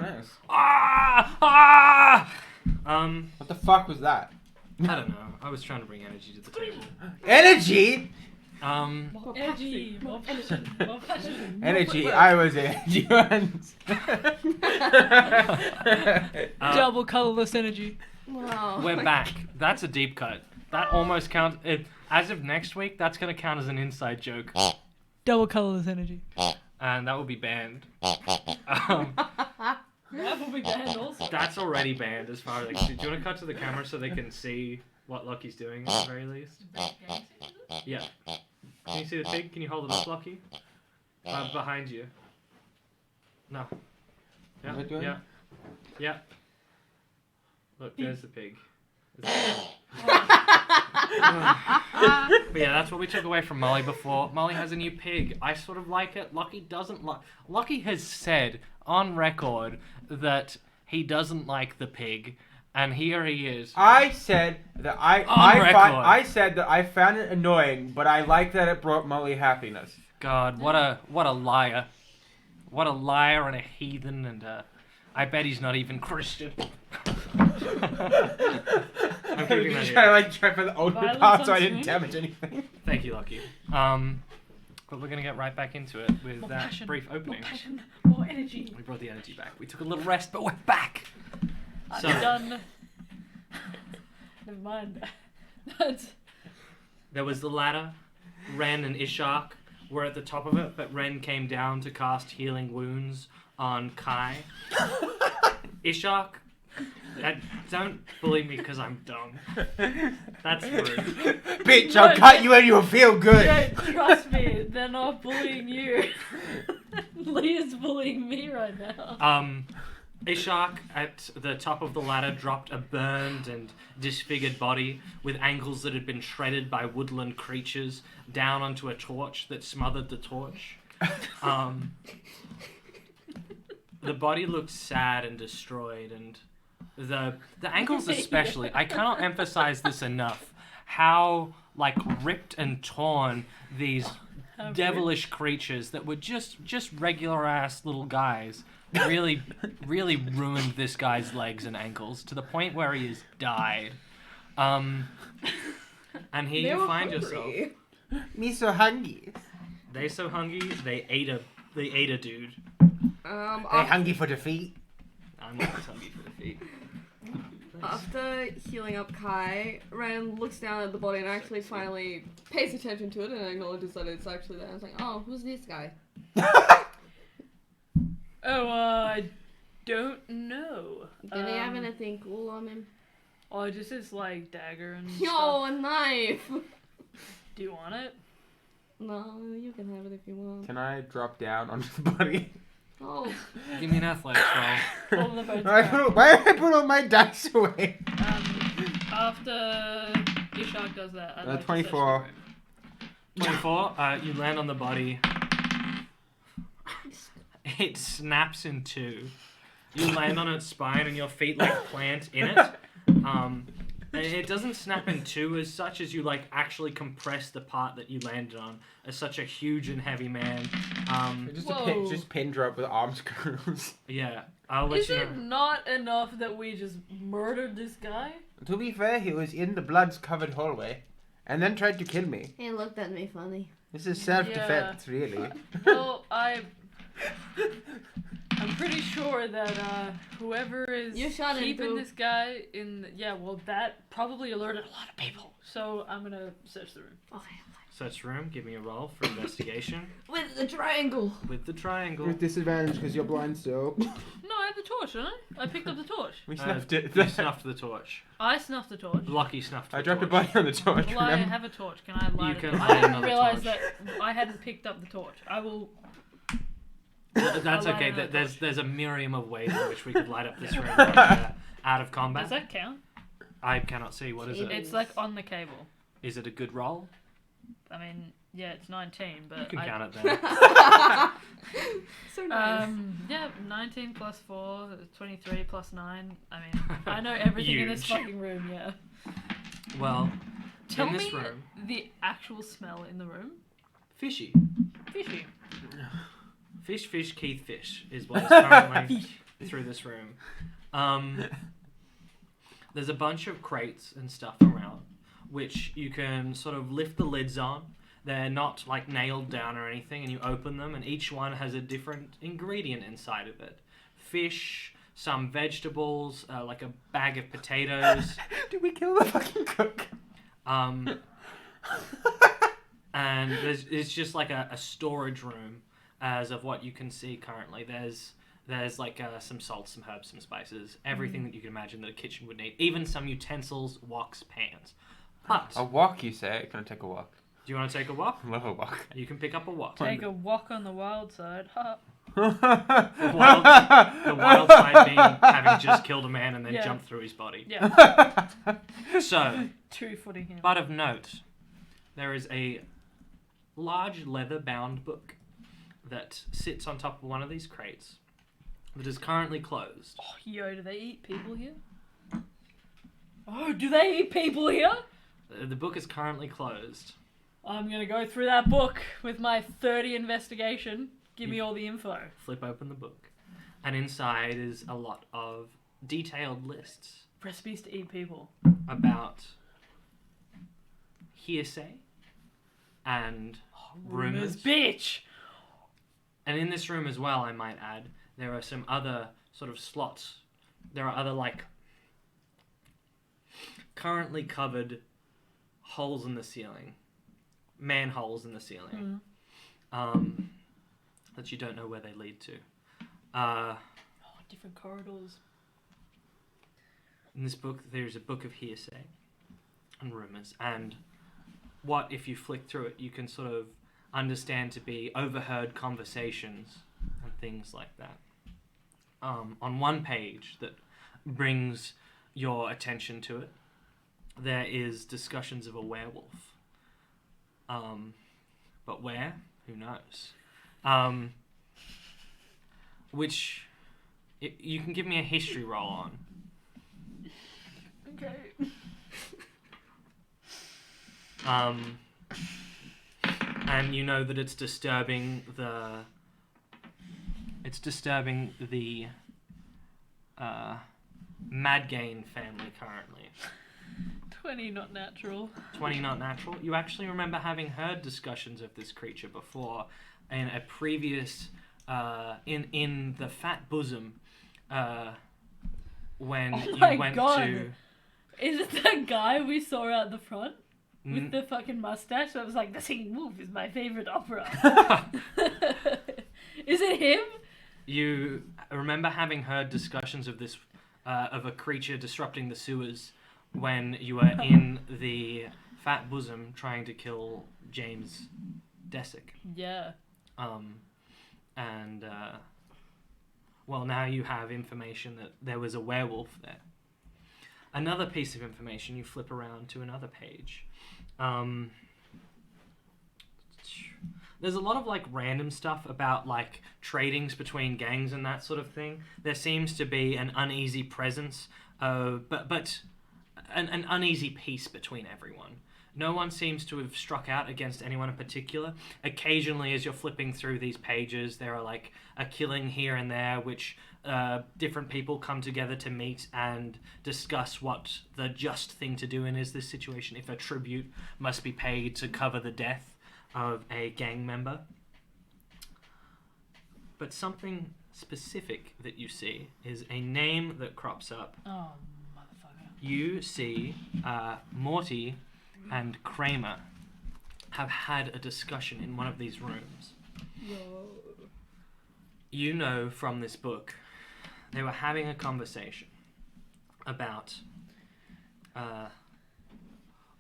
nice. What the fuck was that? I don't know. I was trying to bring energy to the table. Energy? More energy, more passion, more passion. Energy. I was energy once. Double colorless energy. Wow. We're back. That's a deep cut. That almost counts. As of next week, that's going to count as an inside joke. Double colorless energy. And that will be banned. That will be banned also. That's already banned as far as... Like, do you want to cut to the camera so they can see what Lucky's doing at the very least? Yeah. Can you see the pig? Can you hold it up, Lucky? Behind you. No. Yeah. What am I doing? Yeah. Yeah. Look, there's the pig. But yeah, that's what we took away from Molly before. Molly has a new pig. I sort of like it. Lucky doesn't like... Lucky has said on record that he doesn't like the pig. And here he is. I said that I said that I found it annoying, but I like that it brought Molly happiness. God, what a liar. What a liar and a heathen, and I bet he's not even Christian. I'm keeping that here. Try for the older Violence part on so I didn't screen. damage anything. Thank you, Lucky. But we're gonna get right back into it with More that passion, brief opening. More passion, more energy. We brought the energy back. We took a little rest, but we're back. I'm So- done. Never mind. That's... There was the ladder. Ren and Ishak were at the top of it, but Ren came down to cast healing wounds on Kai. Ishak, don't bully me because I'm dumb. That's rude. Bitch, I'll cut you and you'll feel good. Don't trust me. They're not bullying you. Leah's bullying me right now. Ishak at the top of the ladder dropped a burned and disfigured body with ankles that had been shredded by woodland creatures down onto a torch that smothered the torch. The body looked sad and destroyed, and the ankles especially. I cannot emphasize this enough. How like ripped and torn these devilish creatures that were just regular ass little guys really ruined this guy's legs and ankles to the point where he has died. And here you find yourself. Me so hungry. They so hungry they ate a dude. They hungry for defeat. I'm not hungry for the feet. After healing up Kai, Ren looks down at the body and actually finally pays attention to it and acknowledges that it's actually there. It's like, oh, who's this guy? Oh, I don't know. Did he have anything cool on him? Oh, just his like dagger and Yo, stuff. a knife! Do you want it? No, you can have it if you want. Can I drop down onto the body? Oh. Give me an athletics roll. All the votes Why back. did I put all my dice away? After Ishak does that, I'd like to 24. search 24. You land on the body. It snaps in two. You land on its spine and your feet like plant in it. It doesn't snap in two as such as you like actually compress the part that you landed on as such a huge and heavy man. Just pin drop with arm screws. Yeah, I'll the let Is you know. it not enough that we just murdered this guy? To be fair, he was in the blood-covered hallway, and then tried to kill me. He looked at me funny. This is self-defense, really. Well, I'm pretty sure that whoever is You shot him keeping too. this guy in... that probably alerted a lot of people. So I'm gonna search the room. Okay. Search room. Give me a roll for investigation With the triangle. with the triangle. With disadvantage because you're blind still. No, I have the torch, don't I? I picked up the torch. We snuffed it. You snuffed the torch. I snuffed the torch. Lucky snuffed the I dropped a torch. body on the torch, Well, I remember? have a torch. Can I light You it? can I light didn't another realize torch. that I hadn't picked up the torch. I will... That's I'll light okay. another torch. There's a myriad of ways in which we could light up this room out of combat. Does that count? I cannot see. What is it? It's like on the cable. Is it a good roll? I mean, yeah, it's 19, but You can I... count it then. So nice. Yeah, 19 plus 4, 23 plus 9. I mean, I know everything in this Huge. fucking room, yeah. Well, Tell in me this room, the actual smell in the room. fishy. Fishy. Fish, Keith, fish is what is currently through this room. There's a bunch of crates and stuff around, which you can sort of lift the lids on. They're not like nailed down or anything, and you open them, and each one has a different ingredient inside of it. Fish, some vegetables, like a bag of potatoes. Did we kill the fucking cook? And it's just like a storage room as of what you can see currently. There's like some salt, some herbs, some spices, everything that you can imagine that a kitchen would need. Even some utensils, woks, pans. But a wok, you say? Can I take a wok? Do you want to take a wok? I love a wok. You can pick up a wok. Take a walk on the wild side. Ha. The wild side being having just killed a man and then jumped through his body. Yeah. So, Two-footing him. but of note, there is a large leather-bound book that sits on top of one of these crates that is currently closed. Oh, yo, do they eat people here? Oh, do they eat people here? The book is currently closed. I'm gonna go through that book with my 30 investigation. Give me all the info. Flip open the book, and inside is a lot of detailed lists Recipes to eat people. about hearsay and rumors. Bitch! And in this room as well, I might add, there are some other sort of slots. There are other, like, currently covered holes in the ceiling. Manholes in the ceiling. That you don't know where they lead to. Different corridors. In this book, there's a book of hearsay and rumors. And what, if you flick through it, you can sort of understand to be overheard conversations and things like that. On one page that brings your attention to it, there is discussions of a werewolf. But where? Who knows? Which you can give me a history roll on. Okay. And you know that it's disturbing the Madgain family currently. 20 not natural. 20 not natural. You actually remember having heard discussions of this creature before in a previous in the Fat Bosom when you went to. Is it that guy we saw out the front? With the fucking mustache that was like, The Singing Wolf is my favorite opera. Is it him? You remember having heard discussions of this, of a creature disrupting the sewers when you were in the Fat Bosom trying to kill James Desick. Yeah. Well, now you have information that there was a werewolf there. Another piece of information, you flip around to another page. There's a lot of like random stuff about like tradings between gangs and that sort of thing. There seems to be an uneasy presence, but an uneasy peace between everyone. No one seems to have struck out against anyone in particular. Occasionally, as you're flipping through these pages, there are like a killing here and there, which different people come together to meet and discuss what the just thing to do in is this situation, if a tribute must be paid to cover the death of a gang member. But something specific that you see is a name that crops up. Oh, motherfucker. You see Morty and Kramer have had a discussion in one of these rooms. Yo. You know from this book, they were having a conversation about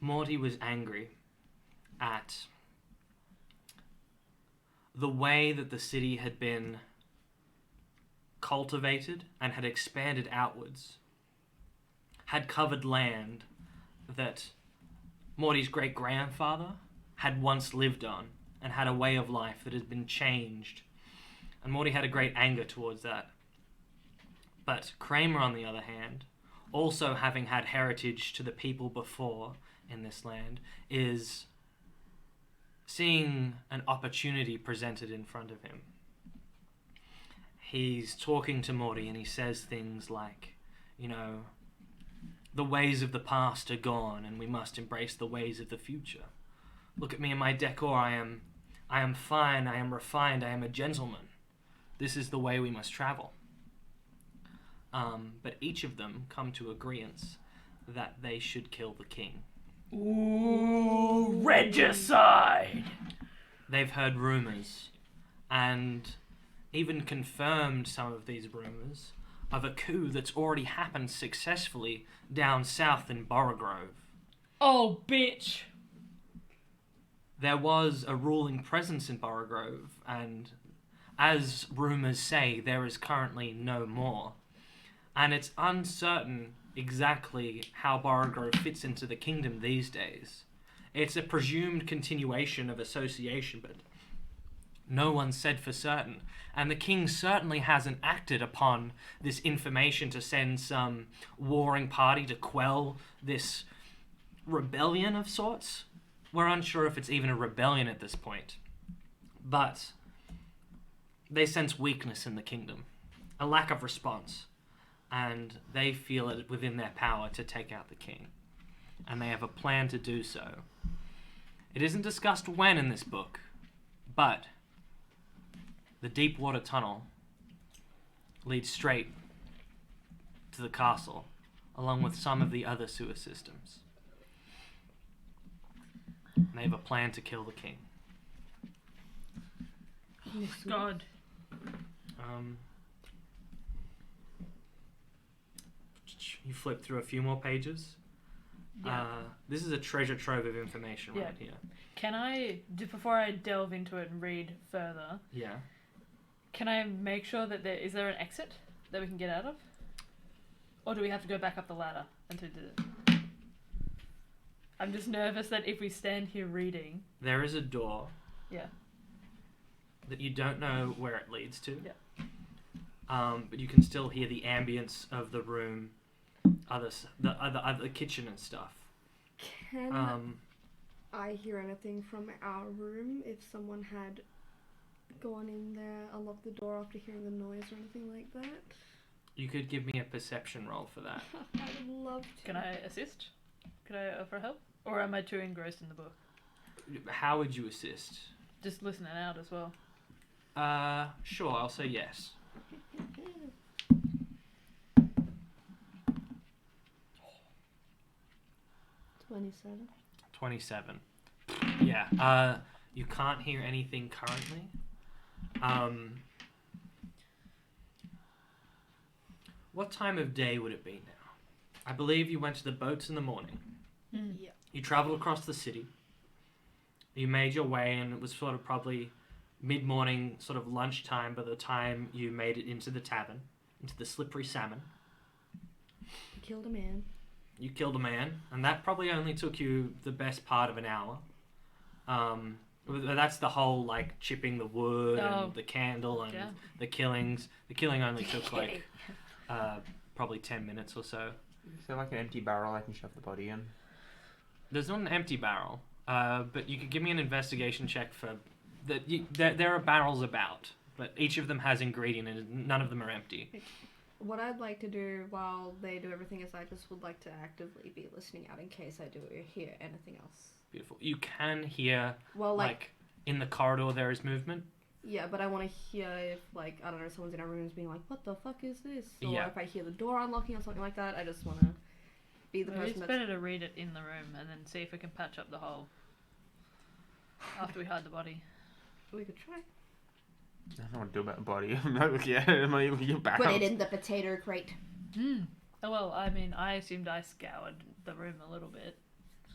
Morty was angry at the way that the city had been cultivated and had expanded outwards, had covered land that Morty's great-grandfather had once lived on and had a way of life that had been changed. And Morty had a great anger towards that. But Kramer, on the other hand, also having had heritage to the people before in this land, is seeing an opportunity presented in front of him. he's talking to Morty and he says things like, the ways of the past are gone and we must embrace the ways of the future. Look at me in my decor. I am fine, I am refined, I am a gentleman. This is the way we must travel. But each of them come to agreeance that they should kill the king. Ooh, regicide! They've heard rumors and even confirmed some of these rumors of a coup that's already happened successfully down south in Borough. Oh, bitch! There was a ruling presence in Borough, and as rumors say, there is currently no more. And it's uncertain exactly how Borough fits into the kingdom these days. It's a presumed continuation of association, but no one said for certain. And the king certainly hasn't acted upon this information to send some warring party to quell this rebellion of sorts. We're unsure if it's even a rebellion at this point. But they sense weakness in the kingdom, a lack of response, and they feel it within their power to take out the king. And they have a plan to do so. It isn't discussed when in this book, but the deep water tunnel leads straight to the castle, along with some of the other sewer systems. And they have a plan to kill the king. Oh, God. You flip through a few more pages. Yeah. This is a treasure trove of information right here. Can I, before I delve into it and read further, Yeah. can I make sure that is there an exit that we can get out of? Or do we have to go back up the ladder until the... I'm just nervous that if we stand here reading... There is a door. Yeah. That you don't know where it leads to. Yeah. But you can still hear the ambience of the room, the kitchen and stuff. Can I hear anything from our room if someone had gone in there, unlocked the door after hearing the noise or anything like that? You could give me a perception roll for that. I would love to. Can I assist? Could I offer help? Or am I too engrossed in the book? How would you assist? Just listening out as well. Sure, I'll say yes. 27. 27. Yeah, you can't hear anything currently. What time of day would it be now? I believe you went to the boats in the morning. Mm. Yeah. You traveled across the city. You made your way, and it was sort of probably mid-morning, sort of lunchtime by the time you made it into the tavern, into the Slippery Salmon. I killed a man. You killed a man, and that probably only took you the best part of an hour. That's the whole, like, chipping the wood and the candle and the killings. The killing only took, like, probably 10 minutes or so. Is there, like, an empty barrel I can shove the body in? There's not an empty barrel, but you could give me an investigation check for... There are barrels about, but each of them has ingredient and none of them are empty. What I'd like to do while they do everything is I just would like to actively be listening out in case I do hear anything else. Beautiful. You can hear, well, like in the corridor there is movement. Yeah, but I want to hear if, like, I don't know, someone's in our rooms being like, what the fuck is this? Or Yeah. if I hear the door unlocking or something like that, I just want to be the person It's better to read it in the room and then see if we can patch up the hole after we hide the body. We could try. I don't know what to do about the body. I'm not looking at it. I'm like, looking back. Put it in the potato crate. Oh, well, I mean, I assumed I scoured the room a little bit.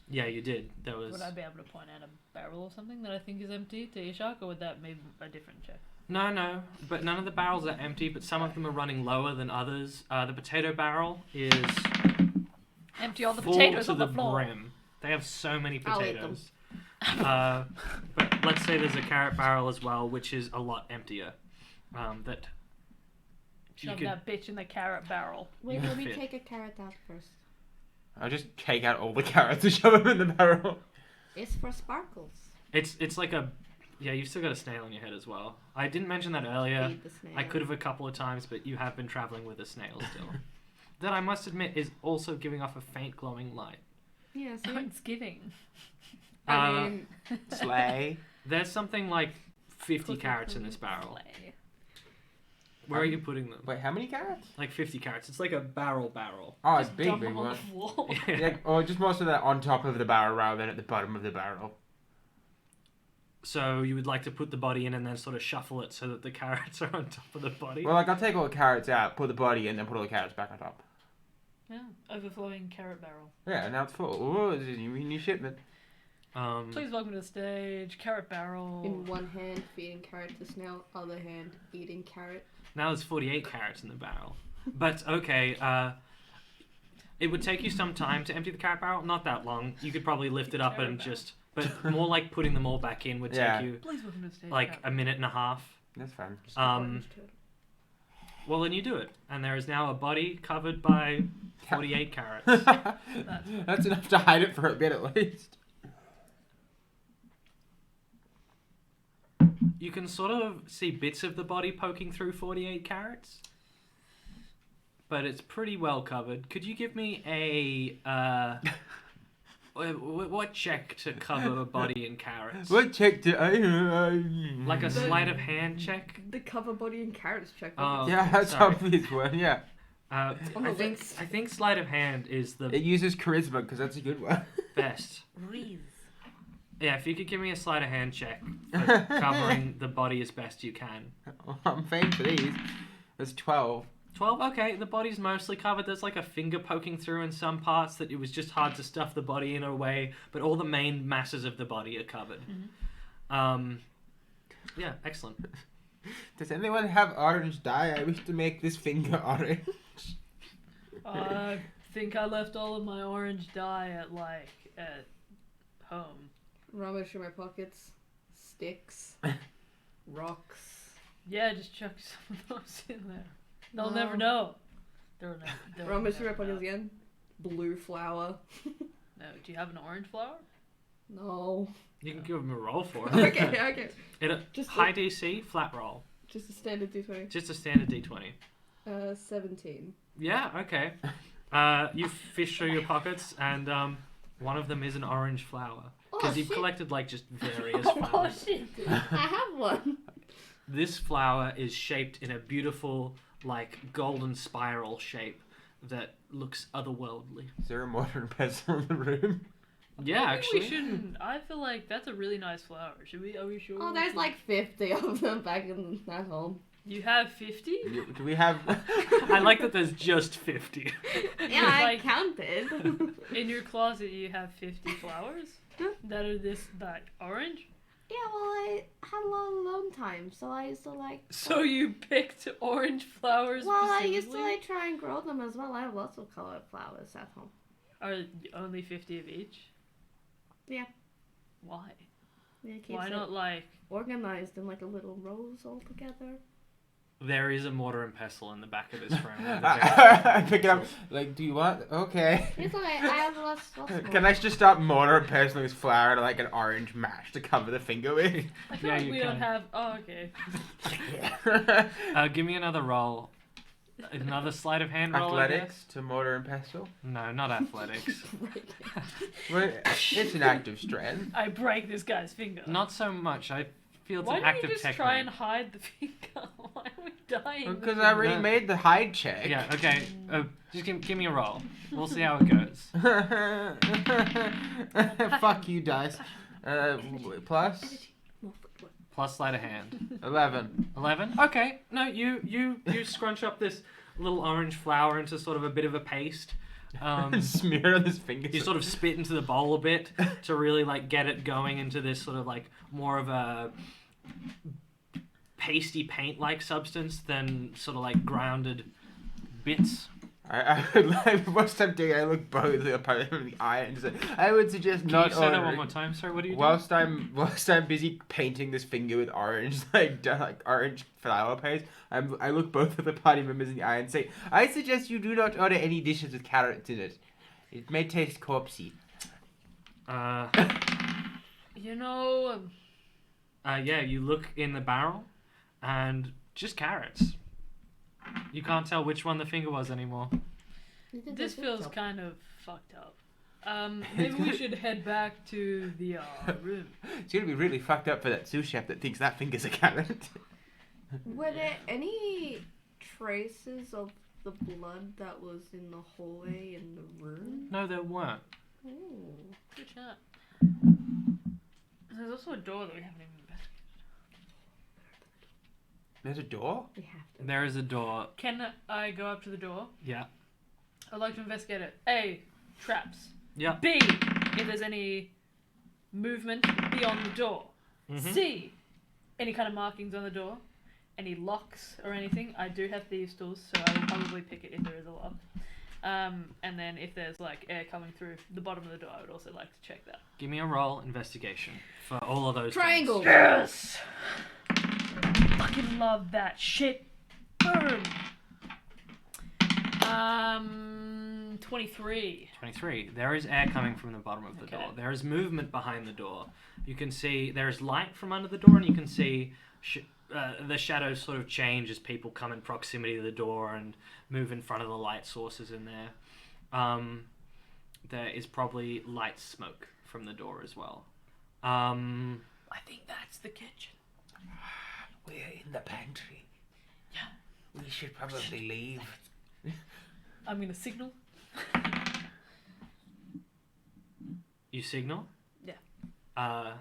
Yeah, you did. There was... Would I be able to point out a barrel or something that I think is empty to Ishak, or would that be a different check? No, but none of the barrels are empty, but some of them are running lower than others. The potato barrel is... Empty all the full potatoes to on the the floor. brim. They have so many I'll eat them. potatoes. But let's say there's a carrot barrel as well, which is a lot emptier. That you Shove could... that bitch in the carrot barrel. Wait, You let me fit. take a carrot out first. I'll just take out all the carrots and shove them in the barrel. It's for sparkles. It's like a Yeah, you've still got a snail on your head as well. I didn't mention that earlier. Feed the snail. I could have a couple of times, but you have been traveling with a snail still. That I must admit is also giving off a faint glowing light. Yeah, Oh, see? it's giving. I mean, Slay. There's something like 50 carrots in this barrel. Slay. Where are you putting them? Wait, how many carrots? Like 50 carrots. It's like a barrel. Oh, it's Just big, dump big them on one. the wall. Yeah, or just most of that on top of the barrel rather than at the bottom of the barrel. So you would like to put the body in and then sort of shuffle it so that the carrots are on top of the body? Well, like I'll take all the carrots out, put the body in, then put all the carrots back on top. Yeah, overflowing carrot barrel. Yeah, and now it's full. Oh, this is a new shipment. Please welcome to the stage, carrot barrel. in one hand, feeding carrot to snail, other hand, eating carrot. Now there's 48 carrots in the barrel. But, okay, it would take you some time to empty the carrot barrel. Not that long. You could probably lift it up Carrot and barrel. just... But more like putting them all back in would Yeah. take you Please welcome to the stage. like carrot a minute and a half. That's fine. Just an orange turtle. Well, then you do it. And there is now a body covered by 48 carrots. That's enough to hide it for a bit at least. You can sort of see bits of the body poking through 48 carrots. But it's pretty well covered. Could you give me a... what check to cover a body in carrots? What check do Like a sleight of hand check? The cover body and carrots check. Oh, Yeah, that's sorry. obvious one, yeah. I On the think lips. I think sleight of hand is the It uses charisma because that's a good one. best. Reese. Yeah, if you could give me a sleight of hand check for covering the body as best you can. I'm famed for these. There's 12. 12? Okay, the body's mostly covered. There's like a finger poking through in some parts that it was just hard to stuff the body in a way, but all the main masses of the body are covered. Yeah, excellent. Does anyone have orange dye? I wish to make this finger orange. I think I left all of my orange dye at home. Rummage through my pockets. Sticks. Rocks. Yeah, just chuck some of those in there. They'll Wow. never know. They'll Rummage through my never pockets know. again. Blue flower. No, do you have an orange flower? No. You can give him a roll for it. Okay, okay. Just high DC, flat roll. Just a standard D20. Just a standard D20. 17. Yeah, okay. You fish through your pockets, and one of them is an orange flower. Because you've collected, like, just various Oh flowers. shit! I have one. This flower is shaped in a beautiful, like, golden spiral shape that looks otherworldly. Is there a mortar and pestle in the room? Yeah, I think actually. we shouldn't. I feel like that's a really nice flower. Should we? Are we sure? Oh, there's like 50 of them back in that home. You have 50? Do we have... I like that there's just 50. Yeah, I Like- counted. In your closet, you have 50 flowers Huh? that are this like orange. Yeah, well, I had a lot of alone time, so I used to like. So you picked orange flowers. Well, I used to specifically? like try and grow them as well. I have lots of colored flowers at home. Are only 50 of each? Yeah. Why? Yeah, it keeps Why it not like? organized in like a little rows all together. There is a mortar and pestle in the back of this frame. I pick it up. Like, do you want... Okay. It's okay. I have lots more. Can I just stop mortar and pestle this flower to like an orange mash to cover the finger with? I feel Yeah, like you we don't can. have. Oh, okay. Give me another roll. Another sleight of hand roll, I Athletics guess? to mortar and pestle? No, not athletics. Well, it's an act of strength. I break this guy's finger. Not so much. I feel it's Why an don't act you of just technique. try and hide the finger? Why are we dying? with Because the I already No. made the hide check. Yeah, okay. Just give me a roll. We'll see how it goes. Fuck you, dice. Plus Plus sleight of hand. 11. 11? Okay. No, you scrunch up this little orange flower into sort of a bit of a paste. Smear on his fingers. You sort of spit into the bowl a bit to really like get it going into this sort of like more of a pasty paint-like substance than sort of like grounded bits. I would like, most I'm doing, I look both in the eye and say, I would suggest Can not you say that one ordering. more time? Sorry, what are you doing? Whilst I'm busy painting this finger with orange, like orange flower paste, I look both of the party members in the eye and say, I suggest you do not order any dishes with carrots in it. It may taste corpsey. You know, Yeah, you look in the barrel, and just carrots. You can't tell which one the finger was anymore. This feels kind of fucked up. Maybe we should head back to the room. It's gonna be really fucked up for that sous chef that thinks that finger's a carrot. Were there any traces of the blood that was in the hallway in the room? No, there weren't. Ooh. Good chat. There's also a door that we haven't even investigated. There's a door? We have to. There is a door. Can I go up to the door? Yeah. I'd like to investigate it. A, traps. Yeah. B, if there's any movement beyond the door. Mhm. C, any kind of markings on the door. Any locks or anything. I do have thieves' tools, so I will probably pick it if there is a lock. And then if there's like air coming through the bottom of the door, I would also like to check that. Give me a roll investigation for all of those. Triangle. things. Yes! Fucking love that shit. Boom. 23. 23. There is air coming from the bottom of the Okay. door. There is movement behind the door. You can see there is light from under the door, and you can see the shadows sort of change as people come in proximity to the door and move in front of the light sources in there. There is probably light smoke from the door as well. I think that's the kitchen. We're in the pantry. Yeah. We should probably leave. I'm gonna signal. You signal? Yeah.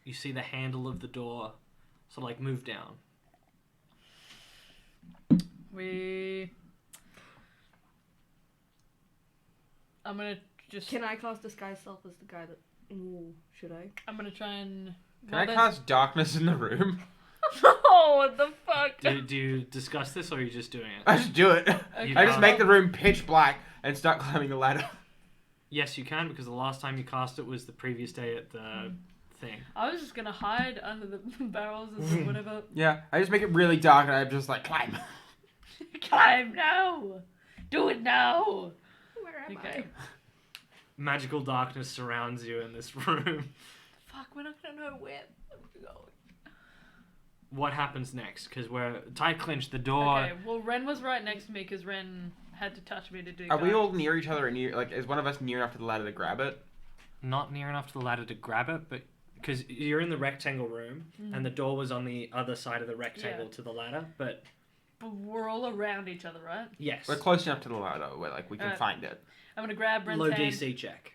You see the handle of the door sort of like move down. I'm gonna just. Can I cast disguise self as the guy that? Ooh, should I? I'm gonna try and. Can I cast darkness in the room? Oh, what the fuck? Do you discuss this, or are you just doing it? I just do it. Okay. I just make the room pitch black and start climbing the ladder. Yes, you can, because the last time you cast it was the previous day at the thing. I was just gonna hide under the barrels and whatever. Yeah, I just make it really dark and I'm just like, climb. Climb now! Do it now! Where am Okay. Magical darkness surrounds you in this room. Fuck, we're not gonna know where we're going. What happens next? Because we're tight clinched. The door. Okay, well, Ren was right next to me because Ren had to touch me to do Are we guide. all near each other? And is one of us near enough to the ladder to grab it? Not near enough to the ladder to grab it, but because you're in the rectangle room and the door was on the other side of the rectangle to the ladder. But But we're all around each other, right? yes, We're close enough to the ladder where we can Alright. find it. I'm gonna grab Ren's low hand. DC check.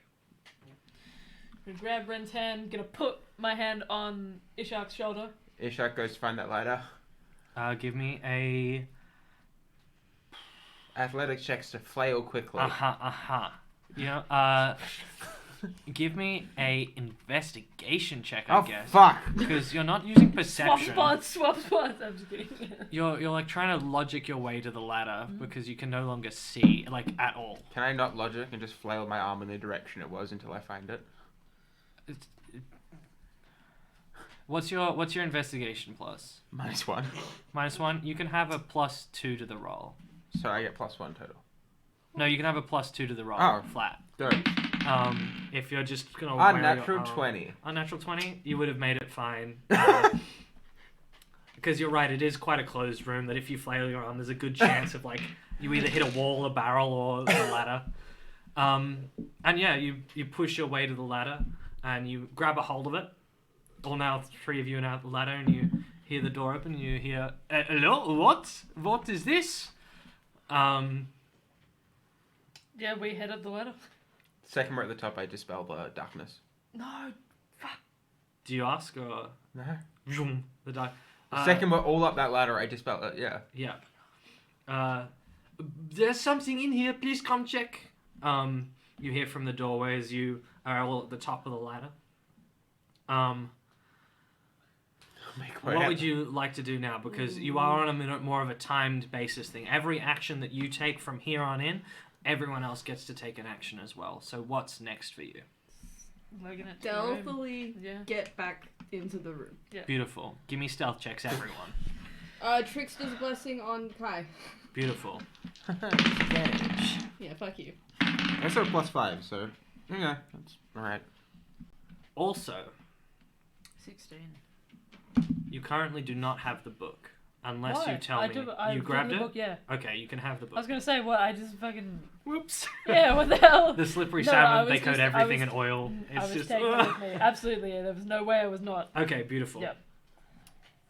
I'm gonna grab Ren's hand, gonna put my hand on Ishak's shoulder. Ishak goes to find that ladder. Give me a Athletics checks to flail quickly. Yeah. Give me a investigation check, I Oh guess. fuck! Because you're not using Swap perception. spots. I'm just kidding. You're like trying to logic your way to the ladder because you can no longer see like at all. Can I not logic and just flail my arm in the direction it was until I find it? What's your investigation plus? -1. -1. You can have a +2 to the roll. So I get +1 total. No, you can have a +2 to the roll. Oh. Flat. Good. If you're just gonna Unnatural 20. Unnatural 20, you would have made it fine. Because you're right, it is quite a closed room. That if you flail your arm, there's a good chance of like you either hit a wall, a barrel, or the ladder. And yeah, you push your way to the ladder and you grab a hold of it. All now, 3 of you are now at the ladder, and you hear the door open. And you hear, "Hello, what? What is this?" Yeah, we head up the ladder. Second we're at the top, I dispel the darkness. No, fuck. Do you ask or No. Vroom, the dark? Second we're all up that ladder, I dispel it, yeah. Yeah. There's something in here. Please come check. You hear from the doorway as you are all at the top of the ladder. What would you like to do now? Because you are on a more of a timed basis thing. Every action that you take from here on in, everyone else gets to take an action as well. So what's next for you? We're gonna the room. Stealthily Yeah. get back into the room. Beautiful. Give me stealth checks, everyone. Trickster's blessing on Kai. Beautiful. Advantage. Yeah, fuck you. I saw +5, so yeah, that's alright. Also, 16. You currently do not have the book. Unless Why? you tell I me. do, I You do grabbed the it? book, yeah. Okay, you can have the I book. was gonna say, what? I just fucking. Whoops. Yeah, what the hell? The slippery No, I salmon, was they coat just- I everything was- in oil. I It's was just. taking it with me. Absolutely, there was no way I was not. Okay, beautiful. Yep.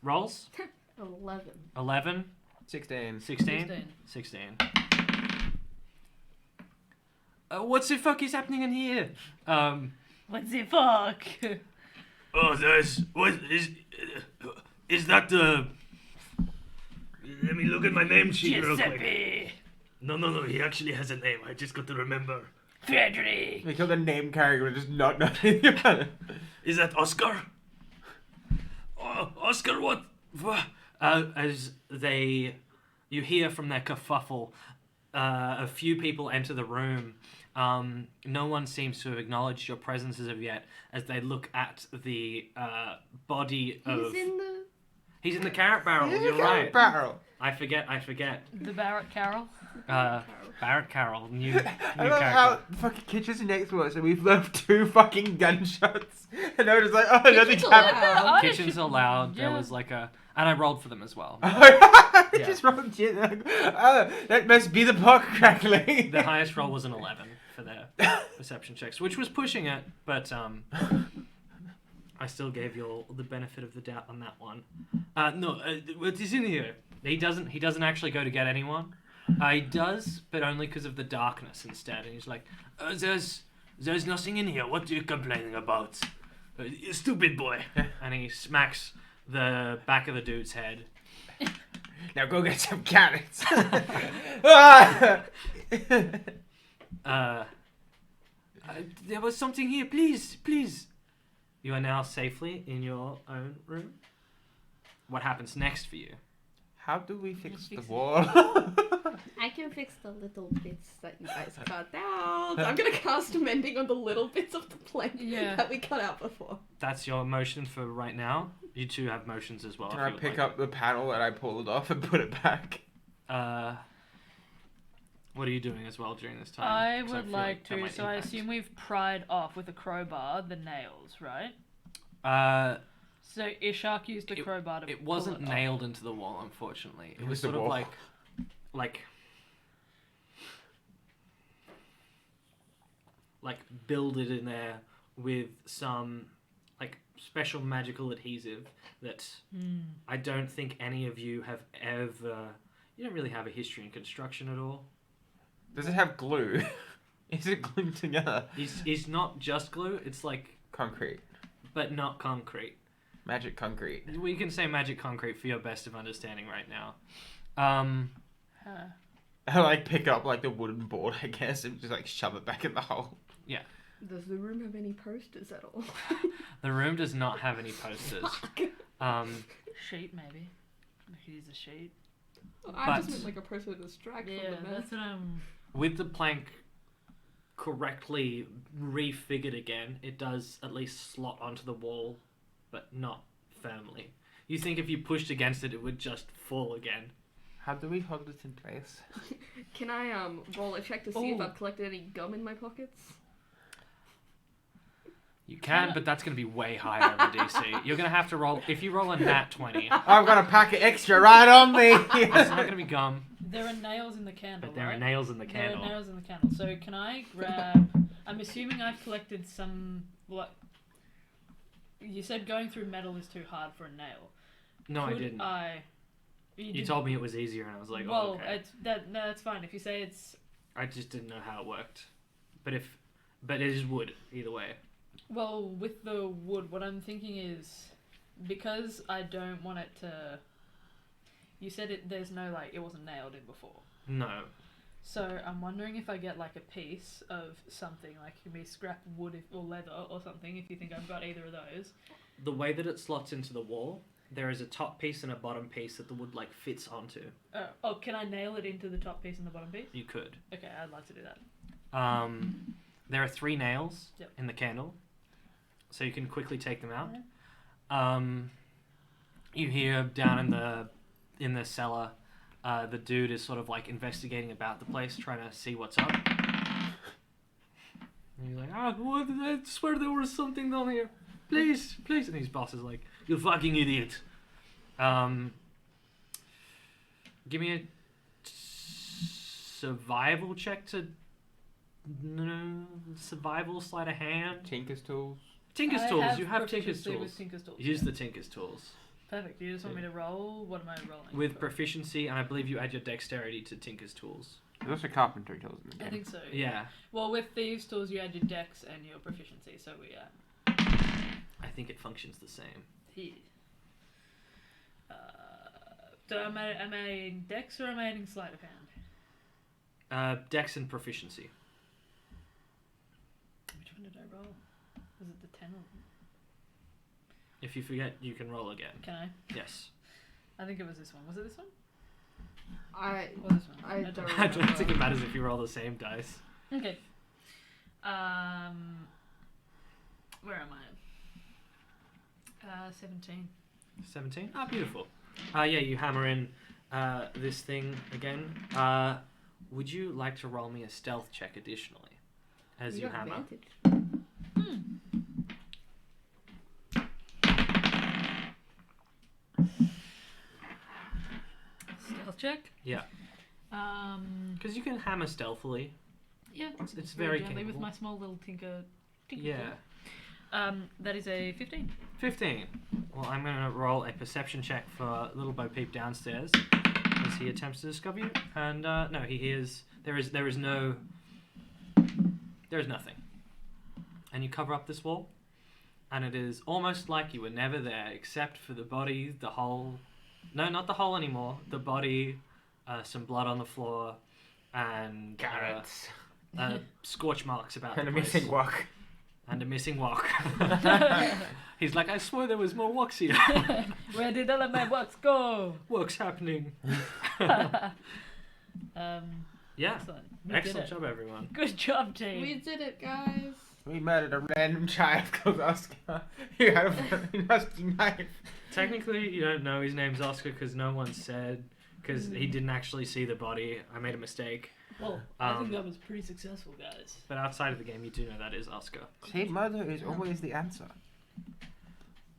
Rolls? 11. 11, 16. 16, 16. What the fuck is happening in here? What the fuck? Oh, there's what is that the? Let me look at my name sheet real quick. Giuseppe. No. He actually has a name. I just got to remember. Frederick. They killed a name character and just not know anything about it. Is that Oscar? Oh, Oscar, what? As you hear from their kerfuffle, a few people enter the room. No one seems to have acknowledged your presence as of yet, as they look at the body of. He's in the carrot barrel. You're right. Barrel. I forget. The Barrett Carroll. Barrett Carroll, new I love how character. the fucking kitchen's next to us and we've left 2 fucking gunshots. And they're just like, oh, nothing's Kitchen's happening. allowed. Kitchens are loud. There Yeah. was like a, and I rolled for them as well. I Yeah. just rolled shit. Like, oh, that must be the pot crackling. The highest roll was an 11 for their perception checks, which was pushing it, but I still gave you all the benefit of the doubt on that one. No, what is in here? He doesn't actually go to get anyone. He does, but only because of the darkness instead. And he's like, There's nothing in here. What are you complaining about? You stupid boy. and he smacks the back of the dude's head. Now go get some carrots. Ah! There was something here, please. You are now safely in your own room. What happens next for you? How do we fix the Fix it. wall? I can fix the little bits that you guys cut out. I'm gonna cast mending on the little bits of the plank Yeah. that we cut out before. That's your motion for right now. You two have motions as well. Can if I you would pick like. up the panel that I pulled off and put it back? What are you doing as well during this time? I 'Cause would feel like that to. might So I impact. assume we've pried off with a crowbar the nails, right? So Ishak used the crowbar to. It wasn't pull it off. nailed into the wall, unfortunately. It was was the sort of wall. like builded in there with some like special magical adhesive that I don't think any of you have ever. You don't really have a history in construction at all. Does it have glue? Is it glued together? It's not just glue. It's like, Concrete. but not concrete. Magic concrete. We can say magic concrete for your best of understanding right now. Huh. I like pick up like the wooden board, I guess, and just like shove it back in the hole. Does the room have any posters at all? The room does not have any posters. Sheet maybe. We could use a sheet. I just But- meant like a poster to distract Yeah, from the mess. that's what I'm. With the plank correctly refigured again, it does at least slot onto the wall, but not firmly. You think if you pushed against it, it would just fall again. How do we hold it in place? Can I roll a check to see if Ooh. I've collected any gum in my pockets? You can, but that's going to be way higher of a DC. You're going to have to roll, if you roll a nat 20, I've got a packet extra right on me. it's not going to be gum, There are nails in the candle. but there are right? nails in the There candle. are nails in the candle. So can I grab? I'm assuming I've collected some. What? You said going through metal is too hard for a nail. No, I Could didn't. You You did- told me it was easier, and I was like, well, oh, okay. no, that's fine. If you say it's I just didn't know how it worked. But it is wood, either way. well with the wood, what I'm thinking is because I don't want it to. You said it. There's no like it wasn't nailed in before. No. So I'm wondering if I get like a piece of something, like it can be scrap wood or leather or something. If you think I've got either of those. The way that it slots into the wall, there is a top piece and a bottom piece that the wood like fits onto. Oh, can I nail it into the top piece and the bottom piece? You could. Okay, I'd like to do that. There are 3 nails Yep. in the candle, so you can quickly take them out. You hear down in the cellar, the dude is sort of like investigating about the place, trying to see what's up. And he's like, what? I swear there was something down here. Please. And his boss is like, you fucking idiot. Give me a survival check to. No, survival sleight of hand. Tinker's tools. Tinker's I tools. have You have Tinker's proficiency tools. with Tinker's tools. Use the Tinker's tools. Perfect. You just want me to roll? What am I rolling? With for? proficiency, and I believe you add your dexterity to Tinker's tools. There's also carpentry tools in the game. I think so. Yeah. Well, with thieves' tools, you add your dex and your proficiency, so we I think it functions the same. He. So am I adding dex or am I adding sleight of hand? Dex and proficiency. Which one did I roll? Was it the 10 or... If you forget, you can roll again. Can I? Yes. I think it was this one. Was it this one? I Or this one? I don't I don't think it remember. matters if you roll the same dice. Okay. Where am I? 17. 17? Ah, beautiful. Yeah, you hammer in this thing again. Would you like to roll me a stealth check additionally as you got hammer? advantage. Stealth check? Yeah. Because you can hammer stealthily. Yeah. It's very gently with capable. my small little tinker Yeah. tool. That is a 15. 15. Well, I'm going to roll a perception check for Little Bo Peep downstairs as he attempts to discover you. And no, he hears there is nothing. And you cover up this wall, and it is almost like you were never there, except for the body, the hole. No, not the hole anymore. The body, some blood on the floor, and Carrots. scorch marks about And the a place. missing walk. And a missing walk. He's like, I swore there was more walks here. Where did all of my works go? Work's happening. Yeah. Excellent. We did Excellent it. job, everyone. Good job, team. We did it, guys. We murdered a random child called Oscar who had a very rusty knife. Technically, you don't know his name's Oscar because no one said, because he didn't actually see the body. I made a mistake. Well, I Um, think that was pretty successful, guys. But outside of the game, you do know that is Oscar. See, murder is always the answer. I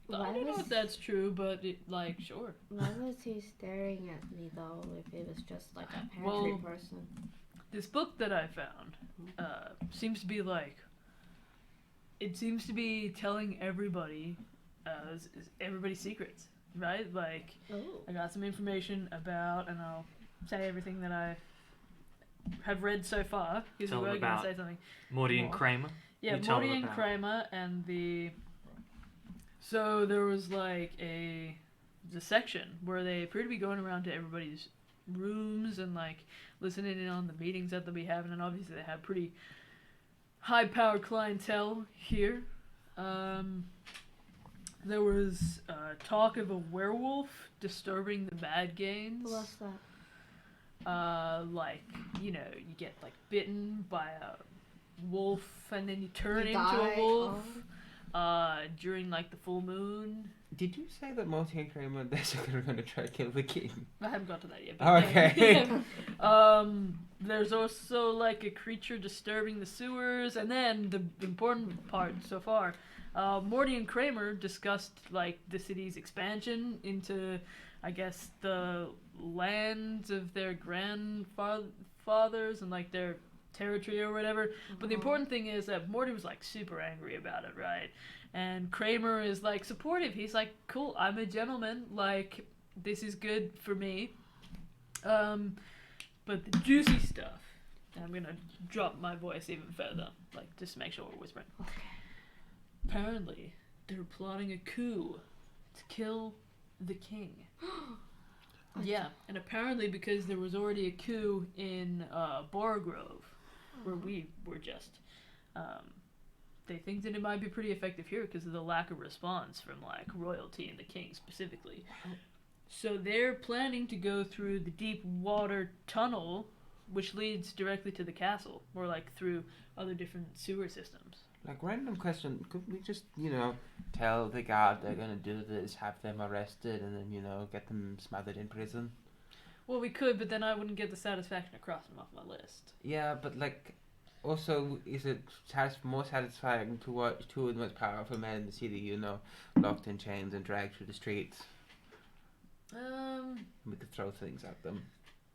Why don't know was- if that's true, but sure. Why was he staring at me though? If it was just like a pantry Well- person. This book that I found seems to be it seems to be telling everybody, everybody's secrets, right? Like, Oh. I got some information about, and I'll say everything that I have read so far. Because Tell we them were going to about say something. Morty and More. Kramer. Yeah, You tell Morty them and about. Kramer and So there was the section where they appear to be going around to everybody's rooms and listening in on the meetings that they'll be having, and obviously they have pretty high-powered clientele here. There was talk of a werewolf disturbing the bad gains. What's that? You get bitten by a wolf and then you turn You into die. a wolf. During the full moon. Did you say that Morty and Kramer and Jessica are going to try to kill the king? I haven't got to that yet. Oh, okay. There's also a creature disturbing the sewers, and then the important part so far. Morty and Kramer discussed the city's expansion into, I guess, the lands of their grandfathers and their territory or whatever. But the important thing is that Morty was super angry about it, right? And Kramer is supportive. He's cool, I'm a gentleman, this is good for me. But the juicy stuff, and I'm gonna drop my voice even further, just to make sure we're whispering. Okay. Apparently they're plotting a coup to kill the king. Yeah, and apparently because there was already a coup in Borgrove, where we were just, they think that it might be pretty effective here because of the lack of response from royalty and the king specifically. So they're planning to go through the deep water tunnel, which leads directly to the castle, or through other different sewer systems. Random question. Could we just, tell the guard they're going to do this, have them arrested, and then, get them smothered in prison? Well, we could, but then I wouldn't get the satisfaction of crossing them off my list. Yeah, but, also, is it more satisfying to watch two of the most powerful men in the city, locked in chains and dragged through the streets? We could throw things at them,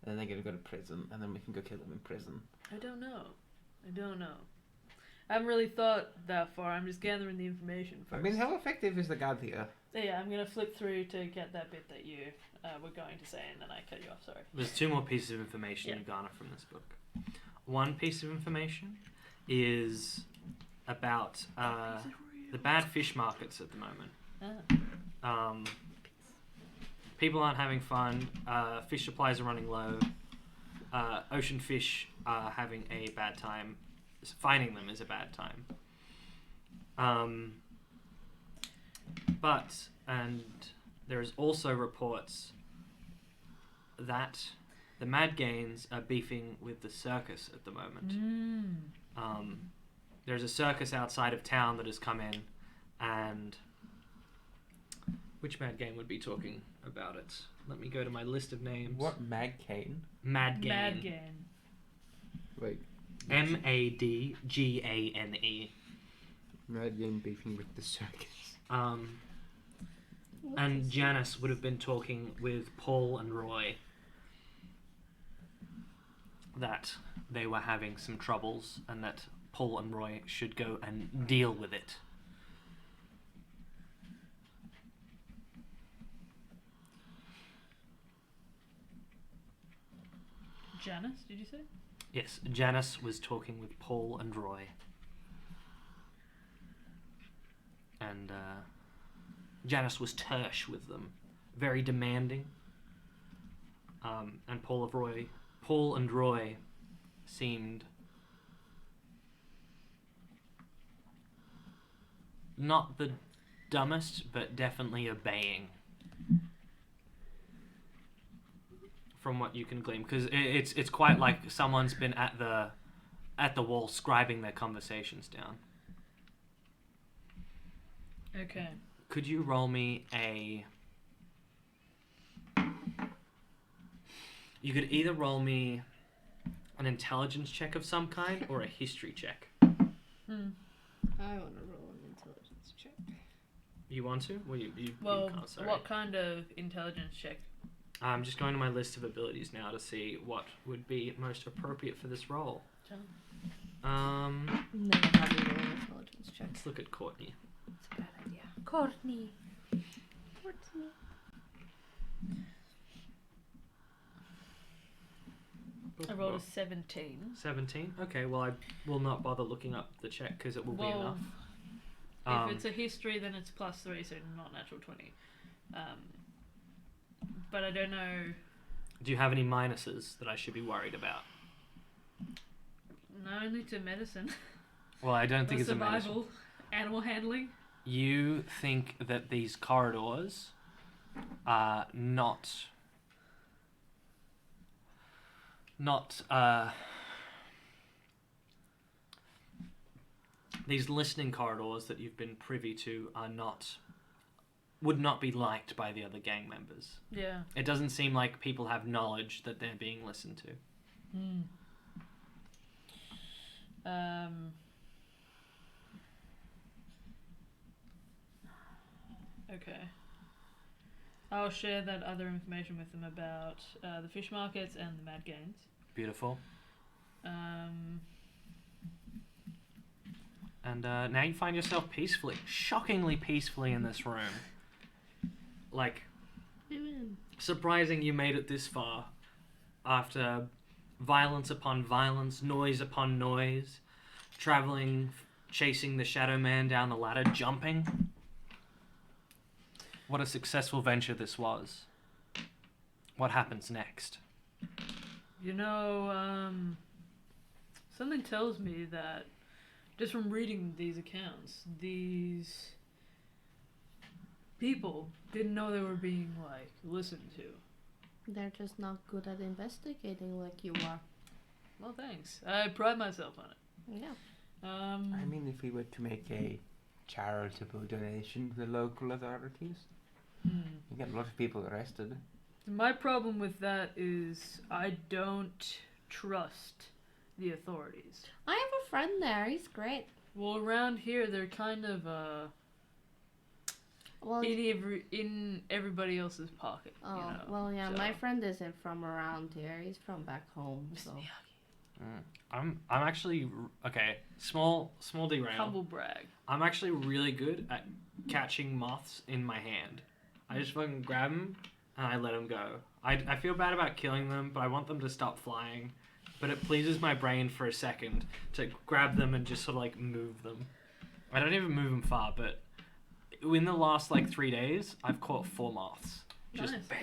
and then they're gonna go to prison, and then we can go kill them in prison. I don't know. I haven't really thought that far. I'm just gathering the information first. I mean, how effective is the guard here? Yeah, I'm gonna flip through to get that bit that you were going to say, and then I cut you off. Sorry. There's 2 more pieces of information you garner from this book. One piece of information is about the bad fish markets at the moment. Ah. People aren't having fun. Fish supplies are running low. Ocean fish are having a bad time. Finding them is a bad time. And there is also reports that the Mad Gains are beefing with the circus at the moment. There's a circus outside of town that has come in, and which Mad Gain would be talking about it? Let me go to my list of names. What Mad Gain? Mad Gain. Mad Gain. Wait. Madgane. Mad Gain beefing with the circus. And Janice would have been talking with Paul and Roy that they were having some troubles and that Paul and Roy should go and deal with it. Janice, did you say? Yes, Janice was talking with Paul and Roy. And Janice was terse with them, very demanding. And Paul and Roy seemed not the dumbest, but definitely obeying. From what you can glean, because it's quite like someone's been at the wall scribing their conversations down. Okay. Could you roll me a... You could either roll me an intelligence check of some kind or a history check. I want to roll an intelligence check. You want to? Well, you can't, sorry. What kind of intelligence check? I'm just going to my list of abilities now to see what would be most appropriate for this role. Never have you roll an intelligence check. Let's look at Courtney. It's a bad idea. Courtney. I rolled a 17. 17? Okay, well, I will not bother looking up the check because it will be enough. If it's a history, then it's +3, so not natural 20. But I don't know. Do you have any minuses that I should be worried about? No, only to medicine. Well, I don't think it's a medicine. Survival, animal handling. You think that these corridors are not these listening corridors that you've been privy to would not be liked by the other gang members. Yeah. It doesn't seem like people have knowledge that they're being listened to. Okay. I'll share that other information with them about the fish markets and the Mad Gains. Beautiful. And now you find yourself shockingly peacefully in this room. Like, surprising you made it this far after violence upon violence, noise upon noise, traveling, chasing the Shadow Man down the ladder, jumping. What a successful venture this was. What happens next? You know, something tells me that just from reading these accounts, these people didn't know they were being, like, listened to. They're just not good at investigating like you are. Well, thanks. I pride myself on it. Yeah. I mean, if we were to make a charitable donation to the local authorities, you get a lot of people arrested. My problem with that is I don't trust the authorities. I have a friend there. He's great. Well, around here, they're kind of, Well, in everybody else's pocket. oh, you know, well, yeah. so. My friend isn't from around here. He's from back home. So. I'm actually okay. Small derail. Humble brag. I'm actually really good at catching moths in my hand. I just fucking grab them and I let them go. I feel bad about killing them, but I want them to stop flying. But it pleases my brain for a second to grab them and just sort of like move them. I don't even move them far, but in the last like 3 days, I've caught 4 moths. Just Nice. bam.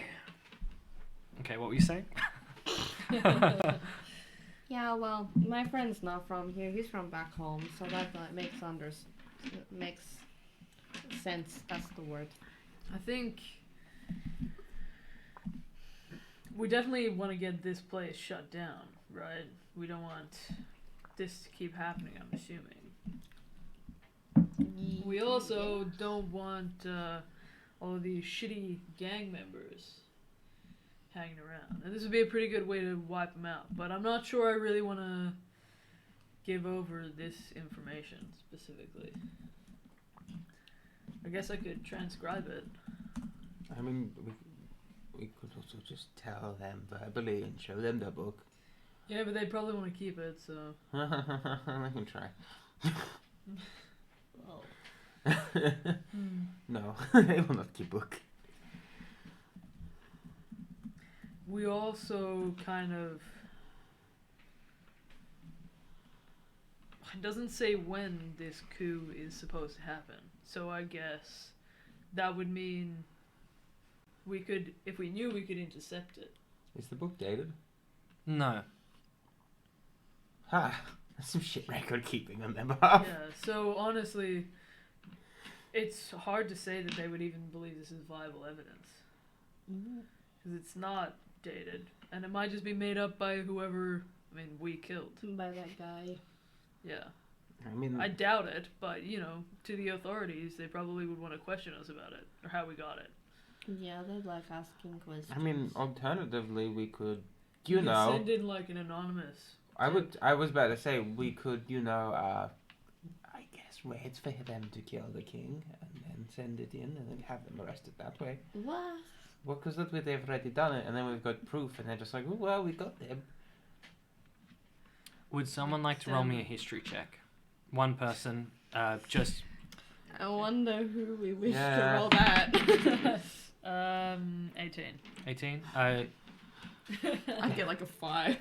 Okay, what were you saying? Yeah, well, my friend's not from here. He's from back home, so that makes sense. That's the word. I think we definitely want to get this place shut down, right? We don't want this to keep happening, I'm assuming. We also don't want all of these shitty gang members hanging around. And this would be a pretty good way to wipe them out. But I'm not sure I really want to give over this information specifically. I guess I could transcribe it. I mean, we could also just tell them verbally and show them the book. Yeah, but they'd probably want to keep it, so... I can try. Oh. No, they will not keep book. We also kind of... It doesn't say when this coup is supposed to happen. So I guess that would mean we could, if we knew, we could intercept it. Is the book dated? No. Ha! That's some shit record keeping on their behalf. Yeah, so honestly, it's hard to say that they would even believe this is viable evidence. Because it's not dated. And it might just be made up by whoever, we killed. By that guy. Yeah. I mean, I doubt it, but, to the authorities, they probably would want to question us about it, or how we got it. Yeah, they'd like asking questions. I mean, alternatively, we could, We could send in, like, an anonymous... I was about to say, we could, I guess, wait for them to kill the king, and then send it in, and then have them arrested that way. What? Well, because that way they've already done it, and then we've got proof, and they're just like, oh, well, we got them. Would someone like to roll me a history check? One person, just... I wonder who we wish Yeah. to roll that. 18. 18? I get like a 5.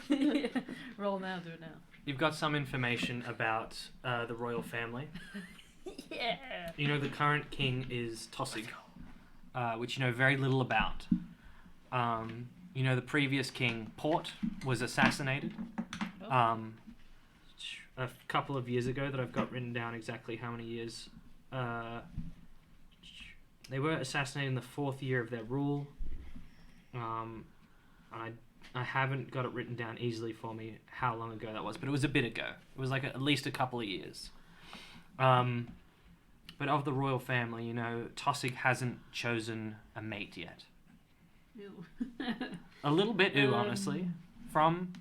Roll now, do it now. You've got some information about the royal family. Yeah! You know the current king is Tossig, which you know very little about. You know the previous king, Port, was assassinated a couple of years ago that I've got written down exactly how many years. They were assassinated in the 4th year of their rule. I haven't got it written down easily for me how long ago that was, but it was a bit ago. It was like at least a couple of years. But of the royal family, you know, Tossig hasn't chosen a mate yet. Ew. A little bit honestly. From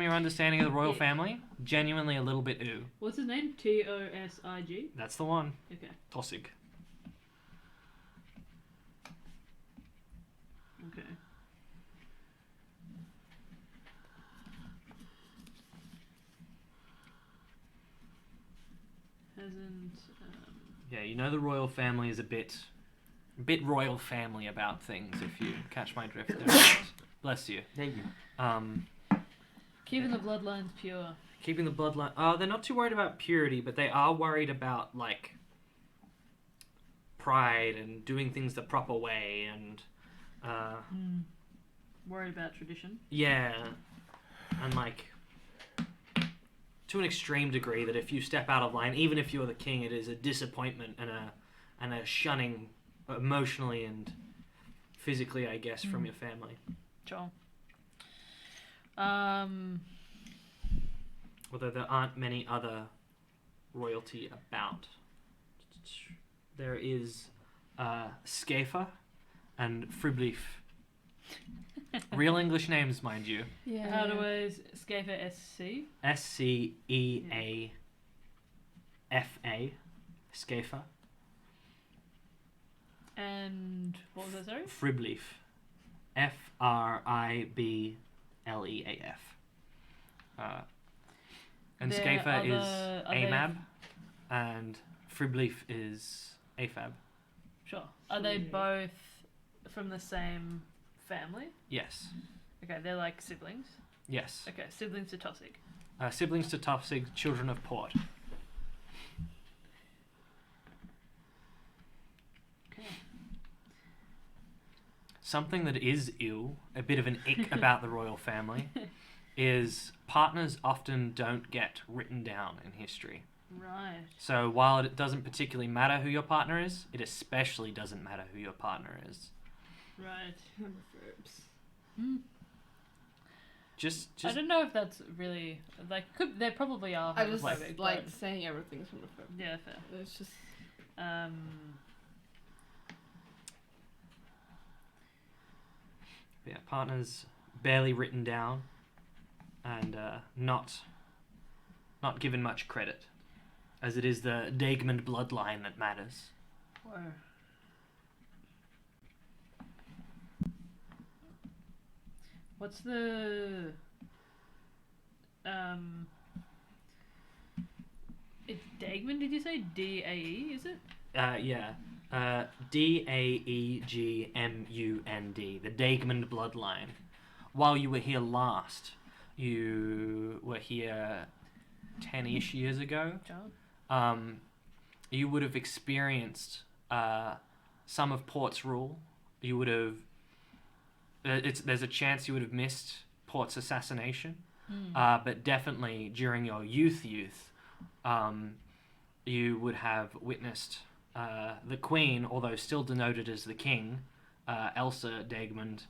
your understanding of the royal Yeah. family, genuinely a little bit What's his name? Tosig? That's the one. Okay. Tossig. Okay. Hasn't. Yeah, you know the royal family is a bit royal family about things, if you catch my drift there. Bless you. Thank you. Keeping the bloodlines pure. Keeping the bloodline... they're not too worried about purity, but they are worried about, like, pride and doing things the proper way and... Worried about tradition. Yeah. And, like, to an extreme degree that if you step out of line, even if you're the king, it is a disappointment and a shunning emotionally and physically, I guess, from your family. Sure. Although there aren't many other royalty about. There is Scafer and Friblief. Real English names, mind you. Yeah. How do I Scafer SC? Sceafa. Scafer. And what was that, sorry? Fribleaf. Fribleaf. And There Scafer are is the- are they- AMAB, and Fribleaf is AFAB. Sure. Are they both from the same family? Yes. Okay, they're like siblings. Yes. Okay, siblings to Tossig. Siblings to Topsig, children of Port. Okay. Something that is ill, a bit of an ick about the royal family, is partners often don't get written down in history. Right. So while it doesn't particularly matter who your partner is, it especially doesn't matter who your partner is. Right. Homophobes. Hmm. Just I don't know if that's really like. There probably are. I just homophobic, like but- saying everything's homophobic. Yeah, fair. It's just yeah, partners barely written down, and not given much credit, as it is the Dagmond bloodline that matters. Whoa. What's the it's Dagmond, did you say? D-A-E, is it? Yeah. Daegmund, the Dagmond bloodline. While you were here last, you were here 10-ish years ago. John? You would have experienced some of Port's rule. You would have. There's a chance you would have missed Port's assassination, but definitely during your youth, you would have witnessed the Queen, although still denoted as the King, Elsa Dagmond,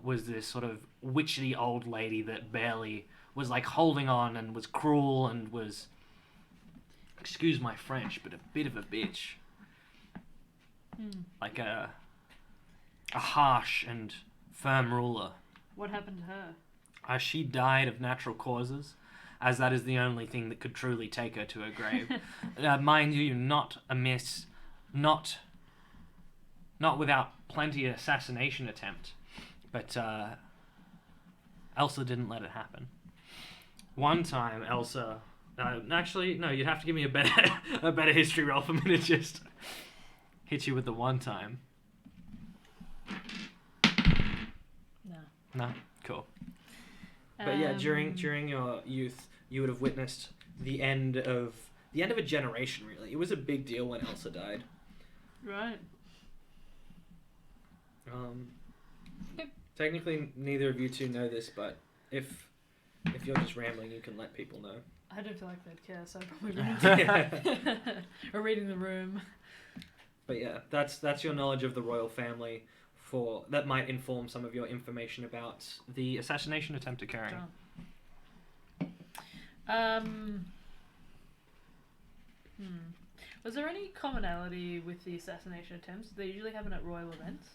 was this sort of witchy old lady that barely was like holding on and was cruel and was, excuse my French, but a bit of a bitch. Like a harsh and firm ruler. What happened to her? She died of natural causes, as that is the only thing that could truly take her to her grave. Mind you, not amiss, not without plenty of assassination attempt, but Elsa didn't let it happen. One time, Elsa. Actually, no. You'd have to give me a better history roll for me to just hit you with the one time. No, cool. But yeah, during your youth, you would have witnessed the end of a generation. Really, it was a big deal when Elsa died. Right. Technically, neither of you two know this, but if you're just rambling, you can let people know. I don't feel like they'd care, so I probably wouldn't. Or reading the room. But yeah, that's your knowledge of the royal family. That might inform some of your information about the assassination attempt occurring. Was there any commonality with the assassination attempts? They usually happen at royal events.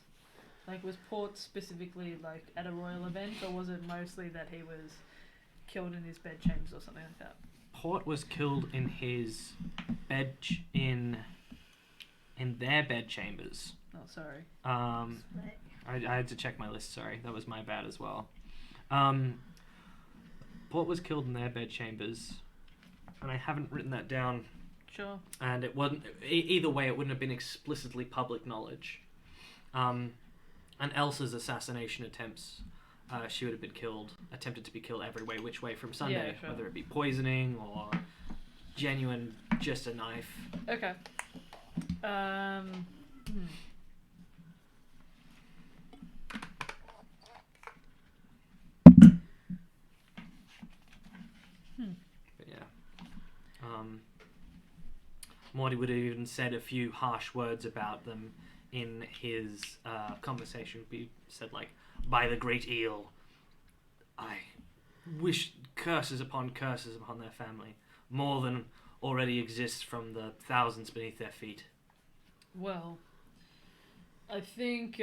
Like, was Port specifically like at a royal event, or was it mostly that he was killed in his bedchambers or something like that? Port was killed in his in their bedchambers. Oh, sorry. I had to check my list, sorry. That was my bad as well. Port was killed in their bedchambers, and I haven't written that down. Sure. And it wasn't... Either way, it wouldn't have been explicitly public knowledge. And Elsa's assassination attempts, she would have been attempted to be killed every way, which way from Sunday, Yeah, sure. whether it be poisoning or genuine, just a knife. Okay. But yeah. Morty would have even said a few harsh words about them in his conversation. He said, like, by the great eel, I wish curses upon their family, more than already exists from the thousands beneath their feet. Well, I think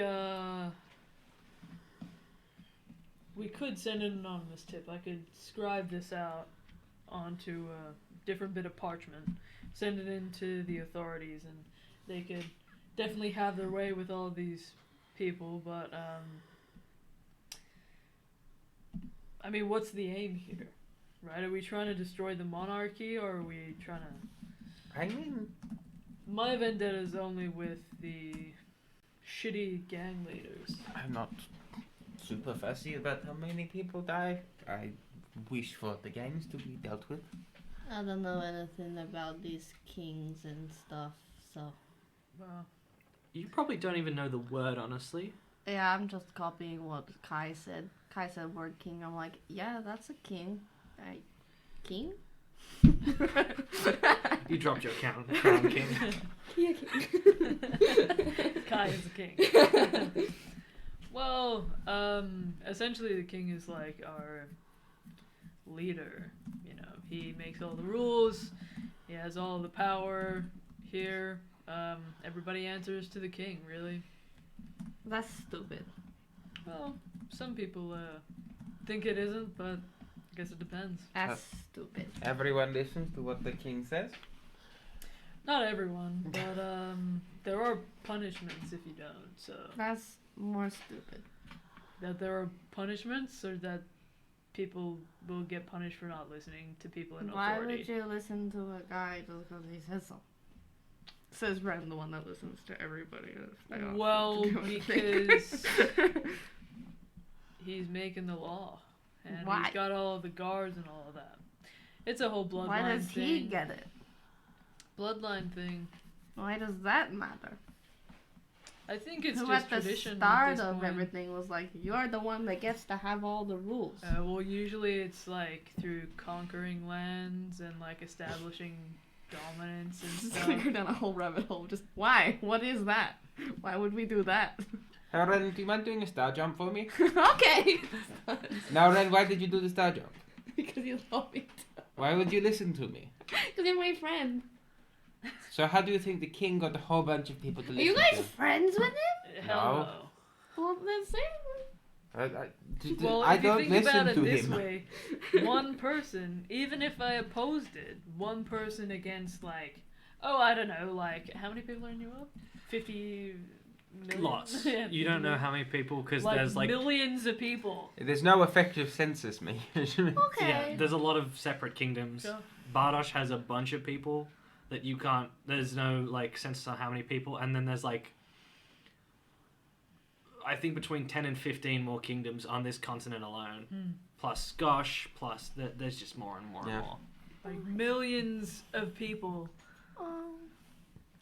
we could send an anonymous tip. I could scribe this out onto a different bit of parchment, send it in to the authorities, and they could definitely have their way with all these people, but I mean, what's the aim here? Right? Are we trying to destroy the monarchy, or are we trying to? I mean, My vendetta is only with the shitty gang leaders. I'm not super fussy about how many people die. I wish for the gangs to be dealt with. I don't know anything about these kings and stuff, so. Well, You probably don't even know the word, honestly. Yeah, I'm just copying what Kai said. Kai said word king. I'm like, yeah, that's a king. King? You dropped your crown king. Yeah, Kai is the king. Well, essentially the king is like our leader. You know, he makes all the rules. He has all the power here. Everybody answers to the king, really. That's stupid. Well, some people think it isn't, but I guess it depends. That's stupid. Everyone listens to what the king says. Not everyone, but there are punishments if you don't. So That's more stupid. that there are punishments, or that people will get punished for not listening to people in Why authority. would you listen to a guy just because he says so? Says Ren, the one that listens to everybody. Well, because he's making the law, and Why? he's got all of the guards and all of that. It's a whole bloodline Why does thing. he get it? Bloodline thing. Why does that matter? I think it's Who just at the tradition. start at this of point. everything was like, you're the one that gets to have all the rules. Well, usually it's like through conquering lands and like establishing dominance and Just stuff. go down a whole rabbit hole. Just why? What is that? Why would we do that? Now, Ren, do you mind doing a star jump for me? Okay. Now, Ren, why did you do the star jump? Because you love me. Why would you listen to me? Because you're my friend. So how do you think the king got a whole bunch of people to Are listen you guys to? friends with him? Hell no. Well, then say Well, I if you don't think listen about it to this him. way, one person, even if I opposed it, one person against like, oh, I don't know, like how many people are in your world? 50 million? Lots. Yeah, You 50 don't know million. how many people, because Like there's like millions of people. There's no effective census, mate. Okay. yeah, there's a lot of separate kingdoms. Sure. Bardosh has a bunch of people that you can't. There's no like census on how many people, and then there's like I think between 10 and 15 more kingdoms on this continent alone, plus Gosh, plus there's just more and more Yeah. and more. Like millions of people. Okay.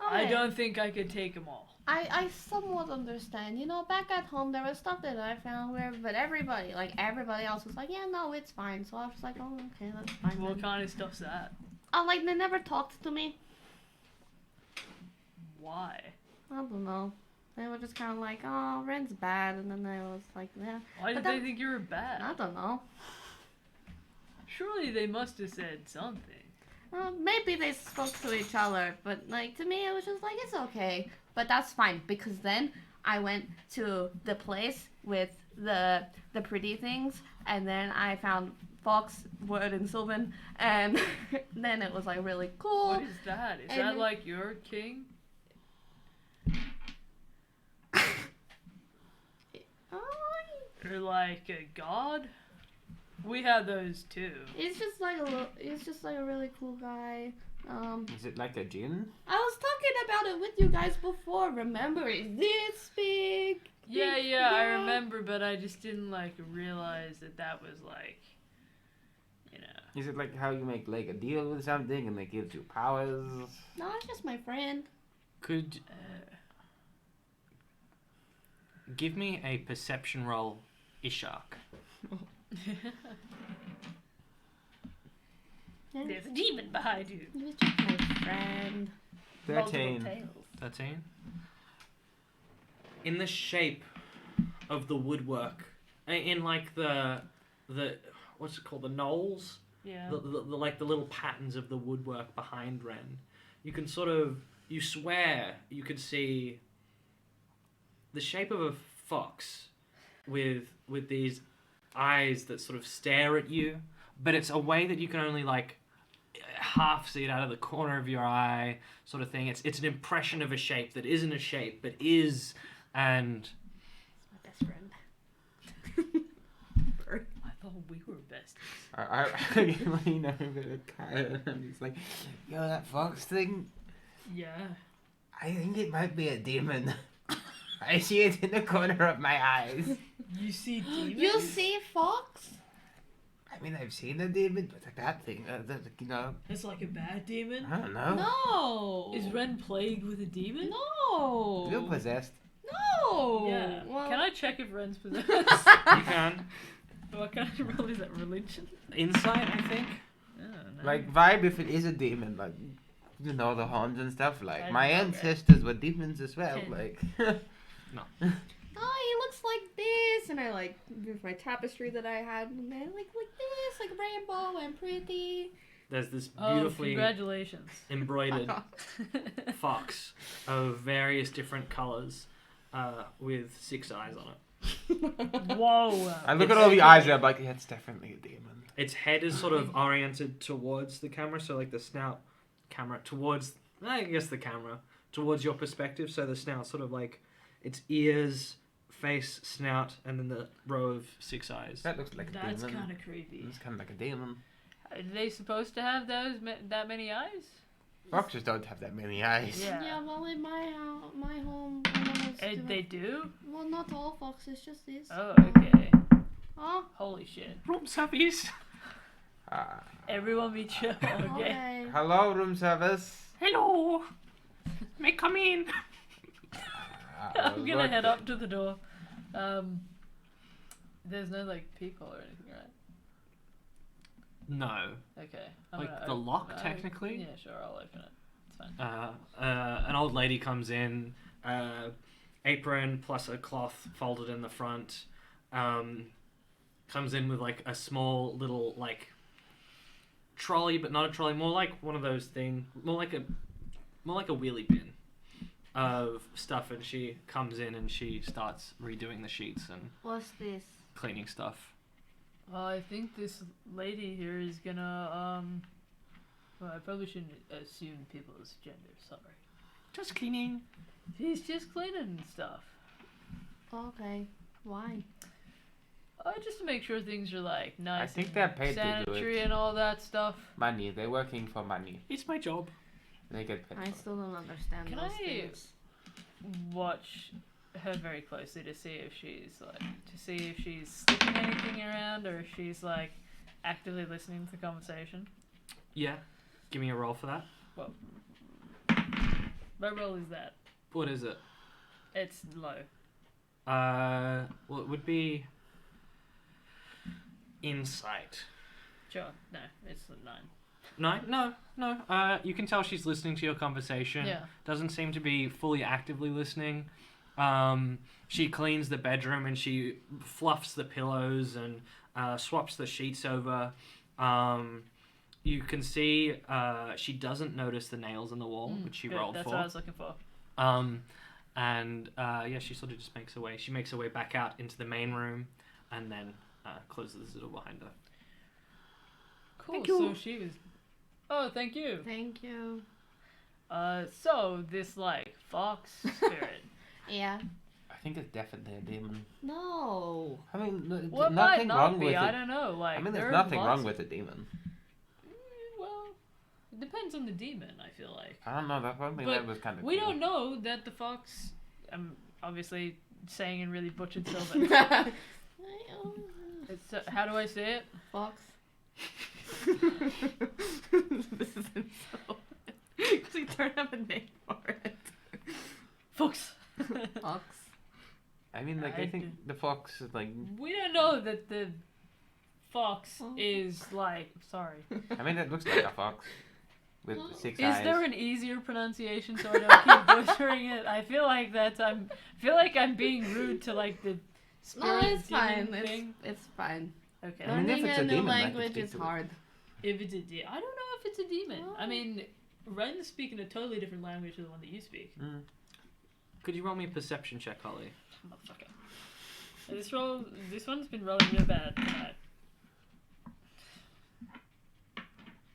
I don't think I could take them all. I somewhat understand. You know, back at home there was stuff that I found where, but everybody else was like, yeah, no, it's fine. So I was like, oh, okay, that's fine. What Then. kind of stuff's that? Like they never talked to me. Why? I don't know. They were just kind of like, oh, Ren's bad, and then I was like, yeah, Why But did they that- think you were bad? I don't know. Surely they must have said something. Maybe they spoke to each other, but like to me it was just like it's okay. But that's fine because then I went to the place with the pretty things, and then I found Fox, Word, and Sylvan, and then it was like really cool. What is that? Is And that then- like your king? Or like a god? We had those too. He's just like a really cool guy. Is it like a gin? I was talking about it with you guys before. Remember, it's this big. Yeah, big yeah, I guy. remember, but I just didn't like realize that was like, you know. Is it like how you make like a deal with something and they give you powers? No, it's just my friend. Could give me a perception roll, Ishak. There's a demon behind you. He's just my friend. 13. Multiple tails. 13. In the shape of the woodwork, in like the what's it called, the knolls, Yeah. the like the little patterns of the woodwork behind Ren, you can you swear you could see the shape of a fox with these eyes that sort of stare at you, but it's a way that you can only like half see it out of the corner of your eye, sort of thing. It's an impression of a shape that isn't a shape, but is, and My best friend. I thought we were besties. I lean over to Kyle and he's like, yo, that fox thing, Yeah. I think it might be a demon. I see it in the corner of my eyes. You see demons? You see fox? I mean, I've seen a demon, but that thing, you know, It's like a bad demon? I don't know. No. Is Ren plagued with a demon? No. You're possessed. No. Yeah. Well, Can I check if Ren's possessed? you can. What kind of role is that? Religion? Insight, I think. I don't know. Like, vibe if it is a demon, like, you know, the horns and stuff. Like, I my know, right? ancestors were demons as well. Okay. Like, oh, he looks like this, and I like move my tapestry that I had, and I like this, like rainbow and pretty. There's this Oh, beautifully congratulations. embroidered fox of various different colors with 6 eyes on it. Whoa. I look at all the eyes and I'm like, yeah, it's definitely a demon. Its head is sort of oriented towards the camera, so like the snout camera towards, I guess the camera, towards your perspective, so the snout sort of like its ears, face, snout, and then the row of 6 eyes. That looks like a That's demon. kind of creepy. It's kind of like a demon. Are they supposed to have that many eyes? Foxes don't have that many eyes. Yeah. Yeah, well, in my home, animals do They have- do? Well, not all foxes, just this. Oh, okay. Oh, Holy shit. Room service. Everyone be chill, okay? okay. Hello, room service. Hello. May come in. I'm gonna head up to the door. There's no like peephole or anything, right? No. Okay. Like the lock, technically? Yeah, sure. I'll open it. It's fine. An old lady comes in, apron plus a cloth folded in the front. Comes in with like a small little like trolley, but not a trolley. More like one of those more like a wheelie bin of stuff. And she comes in and she starts redoing the sheets and What's this? cleaning stuff. I think this lady here is gonna well, I probably shouldn't assume people's gender. Sorry. Just cleaning. She's just cleaning stuff. Okay. Why? Just to make sure things are like nice. I think and they're paid to do sanitary it. and all that stuff. Money. They're working for money. It's my job. They get paid. I still don't understand Can those I- things. Watch her very closely to see if she's slipping anything around or if she's like actively listening to the conversation. Yeah. Give me a roll for that. My role is that. What is it? It's low. Well, it would be insight. Sure. No, it's a 9. 9? No. You can tell she's listening to your conversation. Yeah. Doesn't seem to be fully actively listening. She cleans the bedroom and she fluffs the pillows and swaps the sheets over. You can see she doesn't notice the nails in the wall, which she Good, rolled that's for. what I was looking for. Yeah, she sort of just makes her way. She makes her way back out into the main room and then closes the door behind her. Cool. Thank you. So she was. Oh, thank you. Thank you. So this like fox spirit. Yeah. I think it's definitely a demon. No. I mean, What nothing might not wrong be? with I it. don't know. Like I mean, there there's are nothing lots wrong of- with a demon. Well, it depends on the demon. I feel like. I don't know. That one thing But that was kind of. We don't know that the fox. I'm obviously saying in really butchered Sylvan. It's how do I say it? Fox. This isn't so. Because we don't have a name for it. Fox. Fox. I mean, like, I think the fox is like. We don't know that the fox Oh. is like. Sorry. I mean, it looks like a fox with 6 Is eyes. there an easier pronunciation so I don't keep butchering it? I feel like I'm being rude to like the spirit No, it's demon fine. thing. It's fine. Okay. I mean, if Learning it's a a new demon, I can language speak is to it. hard. If it's I don't know if it's a demon. Oh. I mean, Ren's speaking a totally different language to the one that you speak. Mm. Could you roll me a perception check, Holly? Motherfucker. This one's been rolling real bad tonight.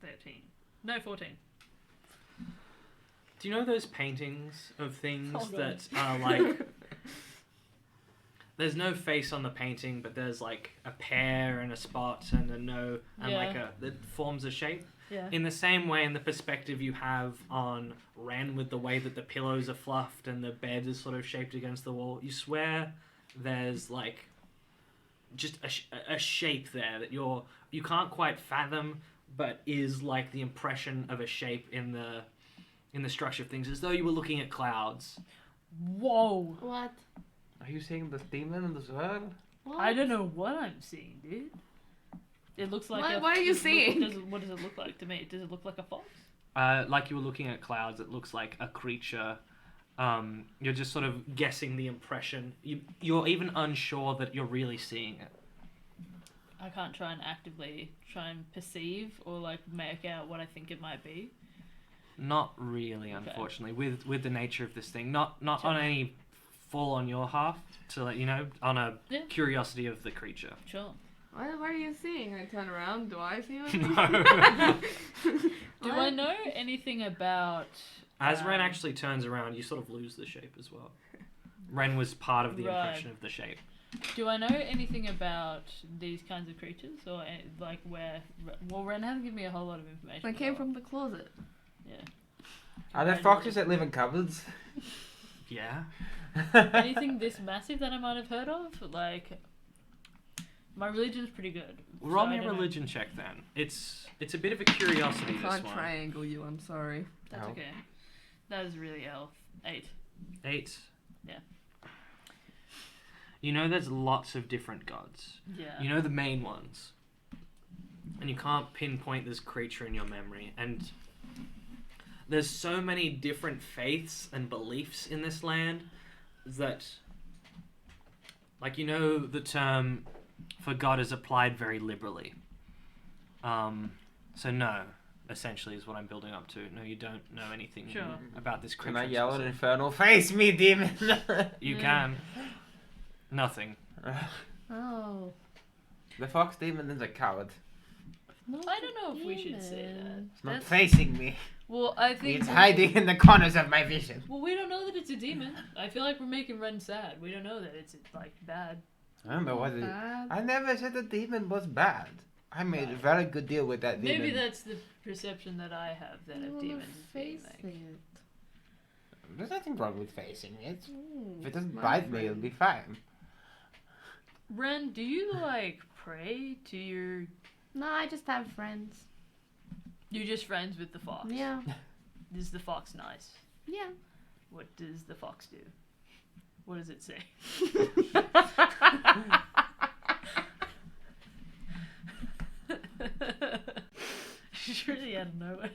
13. No, 14. Do you know those paintings of things Oh, God. that are like... There's no face on the painting, but there's like a pear and a spot and a no, and like Yeah. that forms a shape. Yeah. In the same way, in the perspective you have on Ren with the way that the pillows are fluffed and the bed is sort of shaped against the wall, you swear there's like just a shape there that you can't quite fathom, but is like the impression of a shape in the structure of things, as though you were looking at clouds. Whoa. What? Are you seeing the demon as well? What? I don't know what I'm seeing, dude. It looks like What are you seeing? What does it look like to me? Does it look like a fox? Like you were looking at clouds, it looks like a creature. You're just sort of guessing the impression. You're even unsure that you're really seeing it. I can't try and actively try and perceive or like make out what I think it might be. Not really, Okay. unfortunately, with the nature of this thing. Not Sure. on any fall on your half, to let you know, on a Yeah. curiosity of the creature. Sure. What are you seeing? I turn around. Do I see anything? No. Do I know anything about? As Ren actually turns around, you sort of lose the shape as well. Ren was part of the Right. impression of the shape. Do I know anything about these kinds of creatures, or like where? Well, Ren hasn't given me a whole lot of information. I came about- from the closet. Yeah. Are there foxes that live in cupboards? Yeah. Anything this massive that I might have heard of? Like, my religion's pretty good. Roll so me I a don't know. religion check then. It's a bit of a curiosity, I this can't one. triangle you. I'm sorry. That's Oh. okay. That is really 8. 8. Yeah. You know there's lots of different gods. Yeah. You know the main ones. And you can't pinpoint this creature in your memory. And there's so many different faiths and beliefs in this land that, like, you know, the term for God is applied very liberally. So no, essentially is what I'm building up to. No, you don't know anything Sure. about this creature. Can I in yell at specific. Infernal? Face me, demon! You Mm. can. Nothing. Oh. The fox demon is a coward. I don't know if we should say that. It's not That's- facing me. Well, I think It's hiding in the corners of my vision. Well, we don't know that it's a demon. I feel like we're making Ren sad. We don't know that it's like bad. I don't know what it is. Bad. I never said the demon was bad. I made a very good deal with that demon. Maybe that's the perception that I have then You of wanna demons being face like. it. There's nothing wrong with facing it. Ooh, If it doesn't my bite me, it'll friend. be fine. Ren, do you like pray to your? No, I just have friends. You're just friends with the fox. Yeah. Is the fox nice? Yeah. What does the fox do? What does it say? She's really out of nowhere.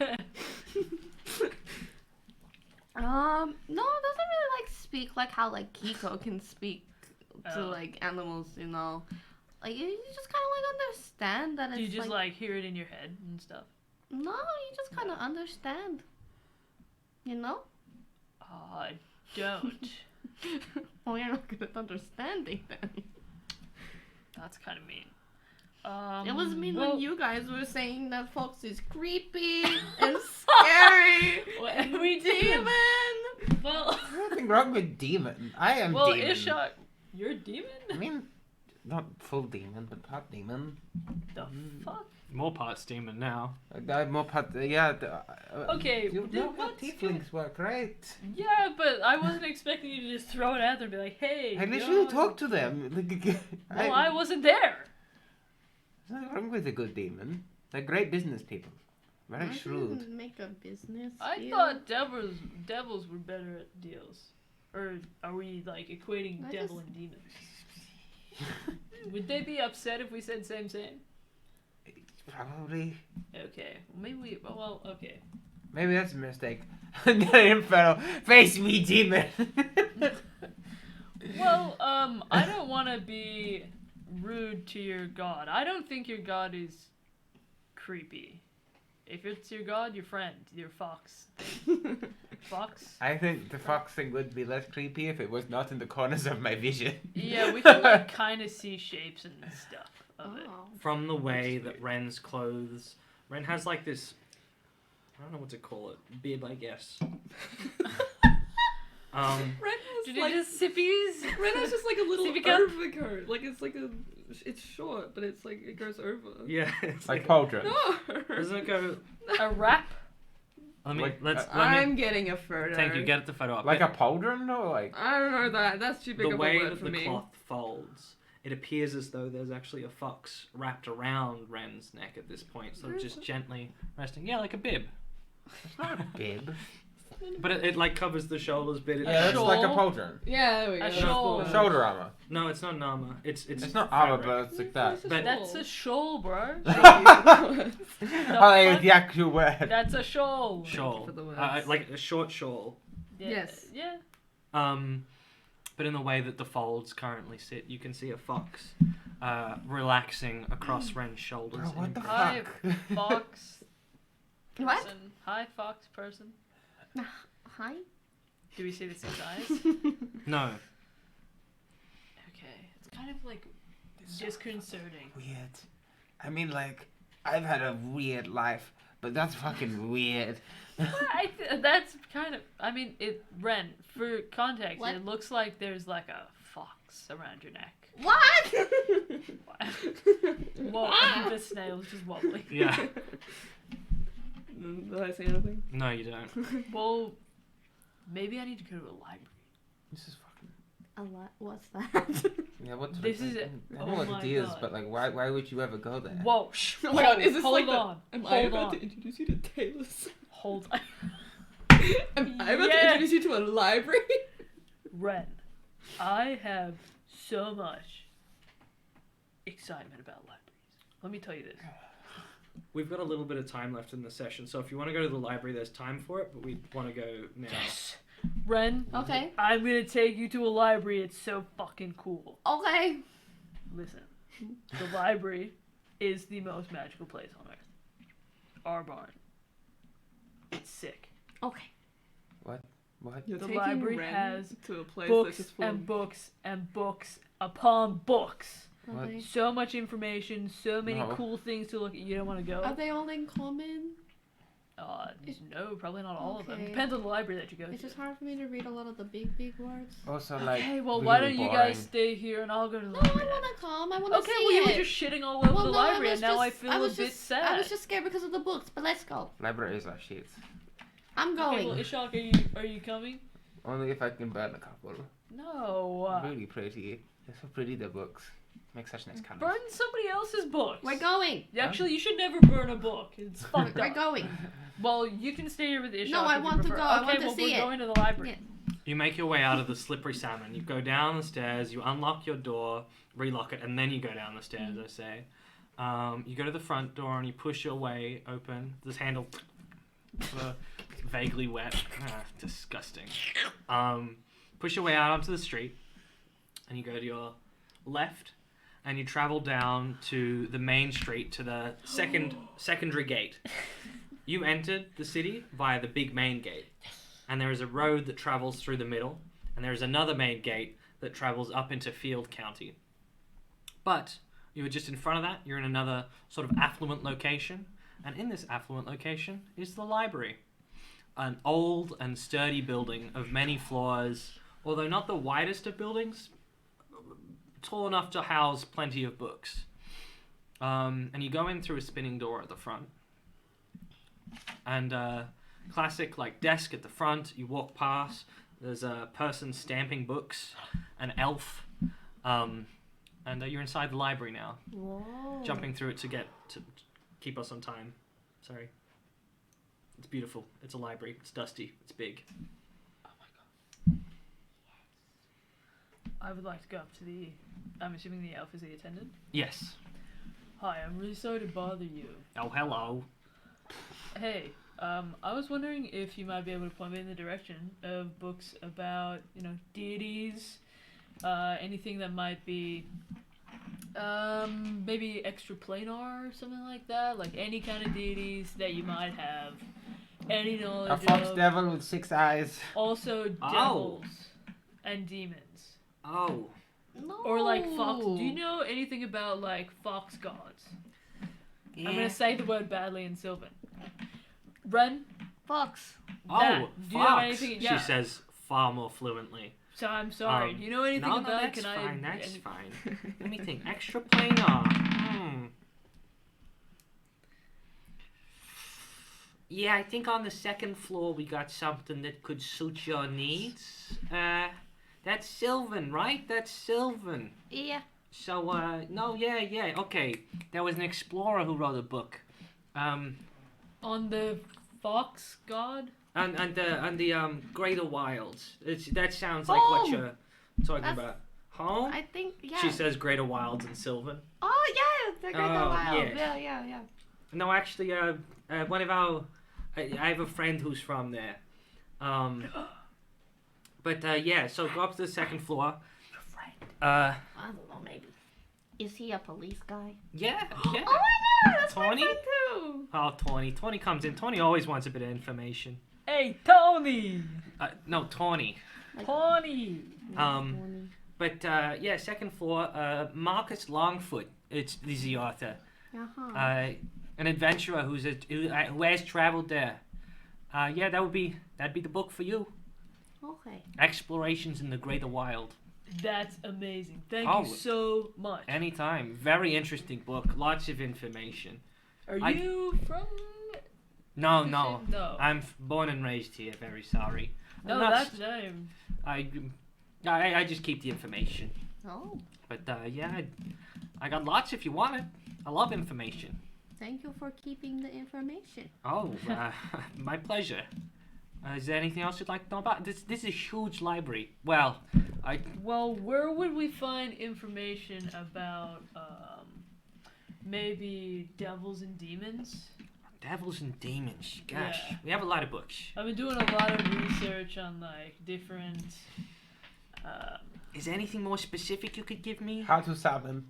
No, it doesn't really like speak like how like Kiko can speak to Oh. like animals, you know. Like you just kind of like understand that it's Do you just like like hear it in your head and stuff? no, you just kind of understand. You know? Oh, I don't. Well, you're not good at understanding then. That's kind of mean. It was mean well, when you guys were saying that Fox is creepy and scary. Well, we did. Demon. Well, There's nothing wrong with demon. I am well, demon. Ishak, you're a demon. I mean, not full demon, but part demon. The fuck? More parts demon now. More part, yeah. Okay, You dude, know how what's tieflings work, right? Yeah, but I wasn't expecting you to just throw it out there and be like, "Hey." I literally God. talked to them. Well, I wasn't there. There's nothing wrong with a good demon. They're great business people. Very I shrewd. didn't make a business. I deal. thought devils were better at deals. Or are we like equating I devil just- and demons? Would they be upset if we said same? Probably. Okay, maybe we. Well, okay. Maybe that's a mistake. Inferno, face me, demon. Well, I don't want to be rude to your god. I don't think your god is creepy. If it's your god, your friend, your fox. Fox? I think the fox thing would be less creepy if it was not in the corners of my vision. Yeah, we can like kind of see shapes and stuff of it. Oh. From the way that Ren's clothes, Ren has like this I don't know what to call it. Bib, I guess. Ren has Did you like just sippies? Ren has just like a little Sippy cup? overcoat. Like it's like it's short, but it's like it goes over. Yeah. It's Like pauldron. No. Doesn't it go? A wrap? Let I'm me. getting a photo. Thank you. Get the photo up. Like a pauldron or like. I don't know that. That's too big The of a way word that for the me. cloth folds, it appears as though there's actually a fox wrapped around Ren's neck at this point, sort of just gently resting. Yeah, like a bib. It's not a bib. But it like covers the shoulders bit. Yeah, it's like a pauldron. Yeah, there we go. A That's shawl. cool. Shoulder armor. No, it's not an armor. It's It's not armor, fabric. but it's like that. It's a But- That's a shawl, bro. shawl. Oh, like the actual word. That's a shawl. shawl. for the words. Like a short shawl. Yeah. Yes. Yeah. But in the way that the folds currently sit, you can see a fox relaxing across Ren's shoulders. Bro, what the Hi, fuck? fox. What? Person. Hi, fox person. Hi. Do we see the six eyes? No. Okay. It's kind of like disconcerting. Weird. I mean, like, I've had a weird life, but that's fucking weird. That's kind of. I mean, Ren. For context, What? it looks like there's like a fox around your neck. What? Well, the snail's just wobbling. Yeah. Did I say anything? No, you don't. Well, maybe I need to go to a library. This is fucking. A lot. What's that? Yeah, what? This is. I Oh know what my it is, God. but like, why would you ever go there? Whoa! Shh. Oh my god, is this hold like on. the... Am I Hold about on. to introduce you to Taylor's? Hold on. Am I about to Yeah. introduce you to a library? Ren, I have so much excitement about libraries. Let me tell you this. We've got a little bit of time left in the session, so if you want to go to the library, there's time for it, but we want to go now. Yes. Ren, Okay. I'm gonna take you to a library. It's so fucking cool. Okay. Listen, the library is the most magical place on earth. Our barn. It's sick. Okay. What? You're The taking library Ren has to a place Books that's just full and of... books and books upon books. What? Okay. So much information, so many No. cool things to look at. You don't want to go? Are they all in common? No, probably not all of them. Okay. Depends on the library that you go It's to. just hard for me to read a lot of the big words. Also, like. Okay, well, why really don't you boring. guys stay here and I'll go to the No, I library? wanna come. I wanna Okay, see well, you it. were just shitting all over the no, I library, was and now I just- feel I a was bit just- sad. I was just scared because of the books, but let's go. Libraries are shit. I'm Okay, going. well, Ishak, are you coming? Only if I can burn a couple. No. Really pretty. They're so pretty, the books. Make such nice candles. Burn somebody else's books. We're going. Actually, you should never burn a book. It's fucked We're up. going. Well, you can stay here with Ishak. No, I if you want to prefer. go. I Okay, want to well, see we're it. going to the library. You make your way out of the slippery salmon. You go down the stairs, you unlock your door, relock it, and then you go down the stairs, I say. You go to the front door and you push your way open. This handle vaguely wet. Disgusting. Push your way out onto the street and you go to your left and you travel down to the main street to the secondary gate. You entered the city via the big main gate. And there is a road that travels through the middle, and there is another main gate that travels up into Field County. But you were just in front of that, you're in another sort of affluent location, and in this affluent location is the library. An old and sturdy building of many floors, although not the widest of buildings, tall enough to house plenty of books. And you go in through a spinning door at the front. And classic like desk at the front, you walk past, there's a person stamping books, an elf, and you're inside the library now, Whoa. jumping through it to keep us on time. Sorry. It's beautiful. It's a library. It's dusty. It's big. I would like to go up to the. I'm assuming the elf is the attendant. Yes. Hi, I'm really sorry to bother you. Oh, hello. Hey, I was wondering if you might be able to point me in the direction of books about, deities, anything that might be, maybe extraplanar or something like that, like any kind of deities that you might have any knowledge A fox of. devil with 6 eyes. Also, Oh. devils and demons. Oh. No. Or like fox. Do you know anything about like fox gods? Yeah. I'm gonna say the word badly in Sylvan. Ren. Fox. Oh, That- do you know Fox, anything- yeah. she says far more fluently. So I'm sorry. Do you know anything No, about no, it? that's Can fine. I? That's fine. Let me think. Extra planar. Yeah, I think on the second floor we got something that could suit your needs. That's Sylvan, right? That's Sylvan. Yeah. So, no, yeah, okay. There was an explorer who wrote a book. On the Fox God. On the Greater Wilds. That sounds like what Home. you're talking That's- about. Home? I think, yeah. She says Greater Wilds in Sylvan. Oh, yeah, the Great Oh, Wild. yeah. Yeah. No, actually, one of our... I have a friend who's from there. But, yeah, so go up to the second floor. Your friend. Uh, I don't know, maybe. Is he a police guy? yeah. Oh my god, that's Tony? my friend too. Oh, Tawny. Tawny comes in. Tawny always wants a bit of information. Hey, Tony. No, Tawny. Tony. But, yeah, second floor, Marcus Longfoot. It's the author. Uh-huh. An adventurer who has traveled there. Yeah, that'd be the book for you. Okay. Explorations in the Greater Wild. That's amazing. Thank Oh. you so much. Anytime. Very interesting book. Lots of information. Are I- you from? No. No. I'm born and raised here. Very sorry. No, I'm not that's name. I just keep the information. Oh, But yeah, I got lots if you want it. I love information. thank you for keeping the information. Oh, my pleasure. Is there anything else you'd like to know about? This is a huge library. Well, Well, where would we find information about maybe devils and demons? Devils and Demons. Gosh, Yeah. we have a lot of books. I've been doing a lot of research on like different. Is there anything more specific you could give me? How to summon.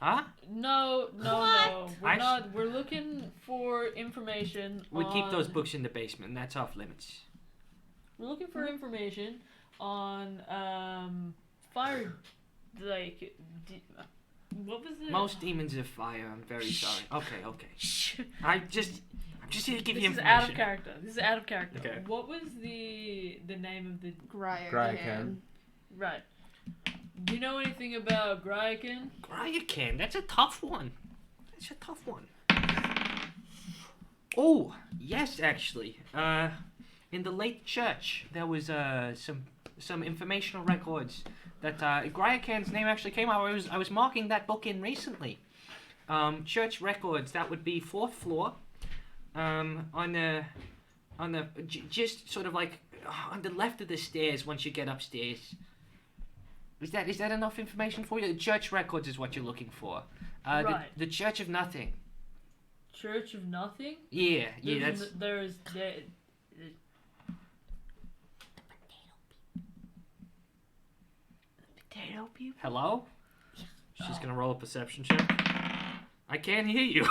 Huh? No. What? We're I- not. We're looking for information. We keep those on- books in the basement. That's off limits. We're looking for information on fire, like. What was it? Most demons are fire. I'm very sorry. Okay. I'm just here to give you This is information. out of character. This is out of character. Okay. What was the name of the Gryakan. right? Do you know anything about Gryakan? Gryakan, that's a tough one. Oh, yes, actually. In the late church, there was some informational records that Gryakan's name actually came out. I was marking that book in recently. Church records. That would be 4th floor. On the just sort of like on the left of the stairs once you get upstairs. Is that enough information for you? The church records is what you're looking for. Right. The Church of Nothing. Church of Nothing. Yeah, that's. There's Potato people. Hello? She's gonna roll a perception check. I can't hear you.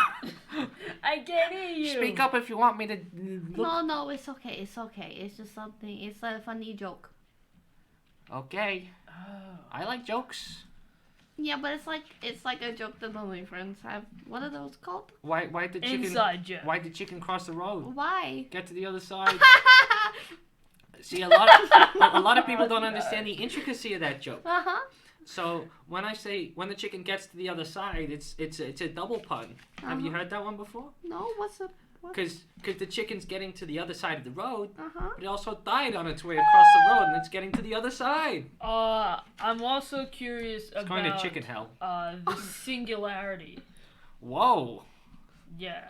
I can't hear you. Speak up if you want me to look. No, it's okay. It's just something. It's a funny joke. Okay. Oh. I like jokes. Yeah, but it's like a joke that only friends have. What are those called? Why did chicken? Inside joke. Why did chicken cross the road? Why? Get to the other side. See, a lot of people don't understand the intricacy of that joke. Uh-huh. So when I say when the chicken gets to the other side, it's a double pun. Have you heard that one before? No, what's up? What? Because the chicken's getting to the other side of the road, Uh-huh. but it also died on its way across the road, and it's getting to the other side. I'm also curious It's about going to chicken hell. the singularity. Whoa. Yeah.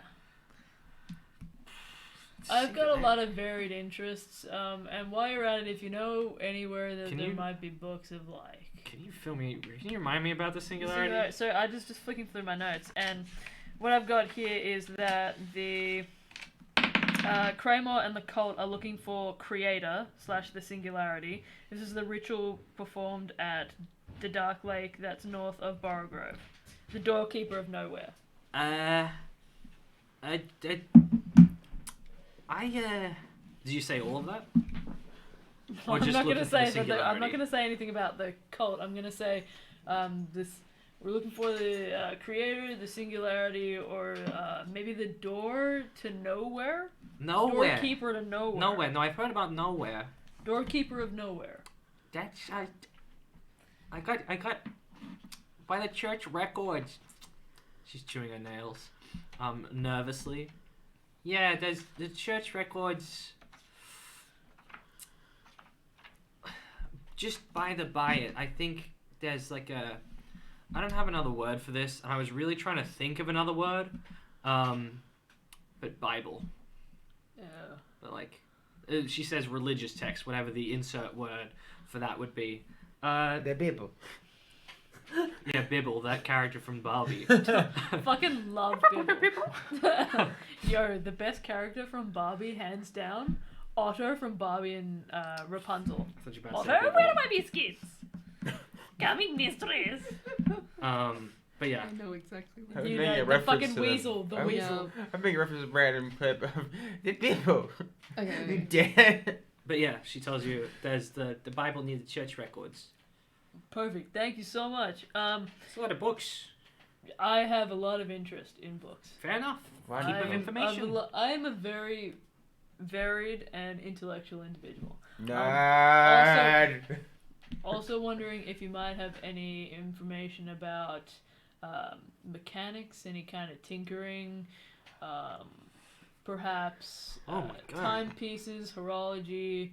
I've got a lot of varied interests, and while you're at it, if you know anywhere that Can there you- might be books of like. Can you remind me about the singularity? So I just flicking through my notes, and what I've got here is that the Kramer and the cult are looking for Creator / the Singularity. This is the ritual performed at the Dark Lake that's north of Borough the Doorkeeper of Nowhere. Did you say all of that? I'm not looking gonna for say the that. I'm not singularity? gonna say anything about the cult. I'm gonna say this We're looking for the creator, the singularity, or maybe the door to nowhere? Nowhere. Doorkeeper to nowhere. Nowhere. No, I've heard about nowhere. Doorkeeper of nowhere. That's I got by the church records. She's chewing her nails, nervously. Yeah, there's the church records. Just by it, I think there's like a. I don't have another word for this, and I was really trying to think of another word, but Bible. Yeah. But like, she says religious text, whatever the insert word for that would be. The Bible. Yeah, Bibble, that character from Barbie. Fucking love Bibble. Yo, the best character from Barbie, hands down. Otto from Barbie and Rapunzel. I thought you were about Otto, to say Bibble. where are my biscuits? Coming, mistress. But yeah. I know exactly I what was You making know, a the reference fucking to them. weasel. The Oh, weasel. I'm making a reference to a random clip of the Bible. Okay. Dead. But yeah, she tells you there's the Bible near the church records. Perfect. Thank you so much. It's a lot of books. I have a lot of interest in books. Fair enough. Why Keep do of you- information. I am a very varied and intellectual individual. Nerd. Also wondering if you might have any information about mechanics, any kind of tinkering, perhaps Oh my God. timepieces, horology,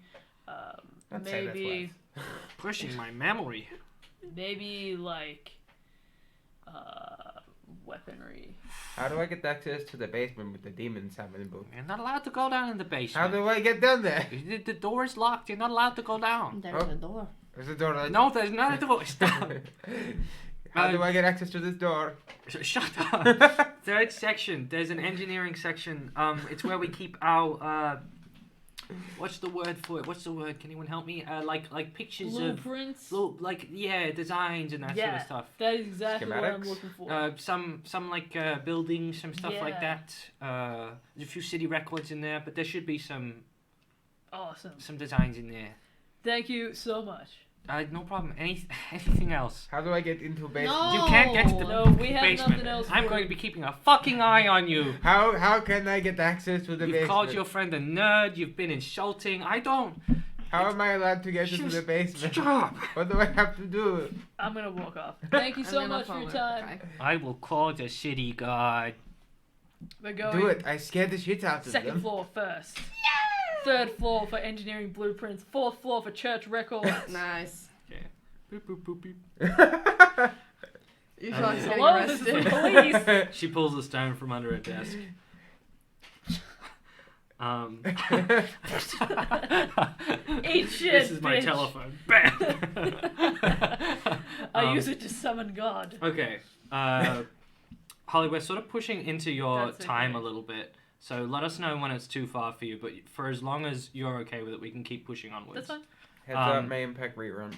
I'd say that's maybe Pushing my memory. maybe like weaponry. How do I get access to the basement with the demons happening? You're not allowed to go down in the How basement. do I get down there? The door is locked. You're not allowed to go down. There's Oh. a door. There's a door. Right? No, there's not a door. Stop. How do I get access to this door? Shut up. Third section. There's an engineering section. It's where we keep our what's the word for it? What's the word? Can anyone help me? Like pictures Blueprints. of designs and that sort of stuff. That is exactly what I'm Schematics? looking for. Some like buildings, some stuff like Yeah. that. There's a few city records in there, but there should be some Awesome. designs in there. Thank you so much. No problem. Anything else? How do I get into basement? No. You can't get to the No, we have basement. nothing else I'm for going you. to be keeping a fucking eye on you. How can I get access to the You've basement? called your friend a nerd. You've been insulting. I don't. How am I allowed to get into Just the basement? Stop. What do I have to do? I'm gonna walk off. Thank you I'm so gonna much for your follow. time. Okay. I will call the city guard. We're going Do it. I scared the shit out of second them. floor first. Third floor for engineering blueprints. Fourth floor for church records. Nice. Boop, boop, boop, beep. You thought getting Hello, this is arrested. the police. She pulls a stone from under her desk. Eat shit, This is my bitch. telephone. Bam. I use it to summon God. Okay. Holly, we're sort of pushing into your That's time okay. a little bit. So let us know when it's too far for you. But for as long as you're okay with it, we can keep pushing onwards. That's fine. Heads up, Um, may impact rerun.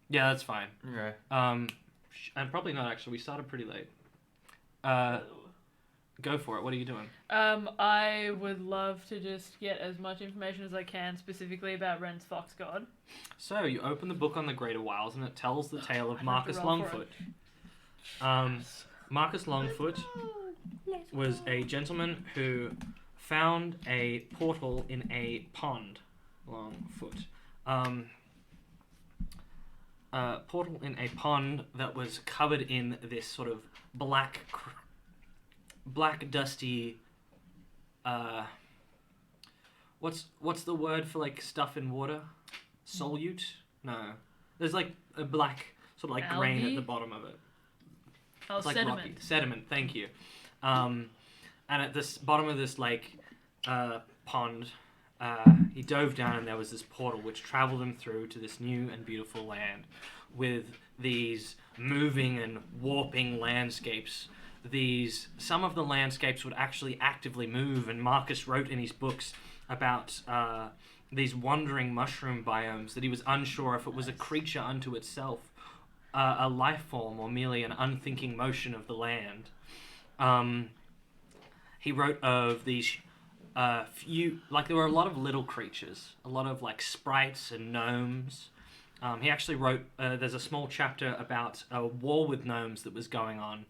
Yeah, that's fine. Okay. And probably not actually. We started pretty late. Go for it. What are you doing? I would love to just get as much information as I can, specifically about Ren's fox god. So you open the book on the Greater Wilds, and it tells the tale of I'd have to Marcus roll for Longfoot. Marcus Longfoot was a gentleman who found a portal in a pond. Longfoot. Portal in a pond that was covered in this sort of black dusty. What's the word for like stuff in water? Solute? No. There's like a black sort of like grain at Algae? the bottom of it. Oh, It's like sediment. rocky. Sediment, thank you. And at this bottom of this pond, he dove down and there was this portal which traveled him through to this new and beautiful land with these moving and warping landscapes. Some of the landscapes would actually actively move, and Marcus wrote in his books about these wandering mushroom biomes that he was unsure if it was a creature unto itself, a life form, or merely an unthinking motion of the land. He wrote of these there were a lot of little creatures, a lot of like sprites and gnomes, He actually wrote, there's a small chapter about a war with gnomes that was going on,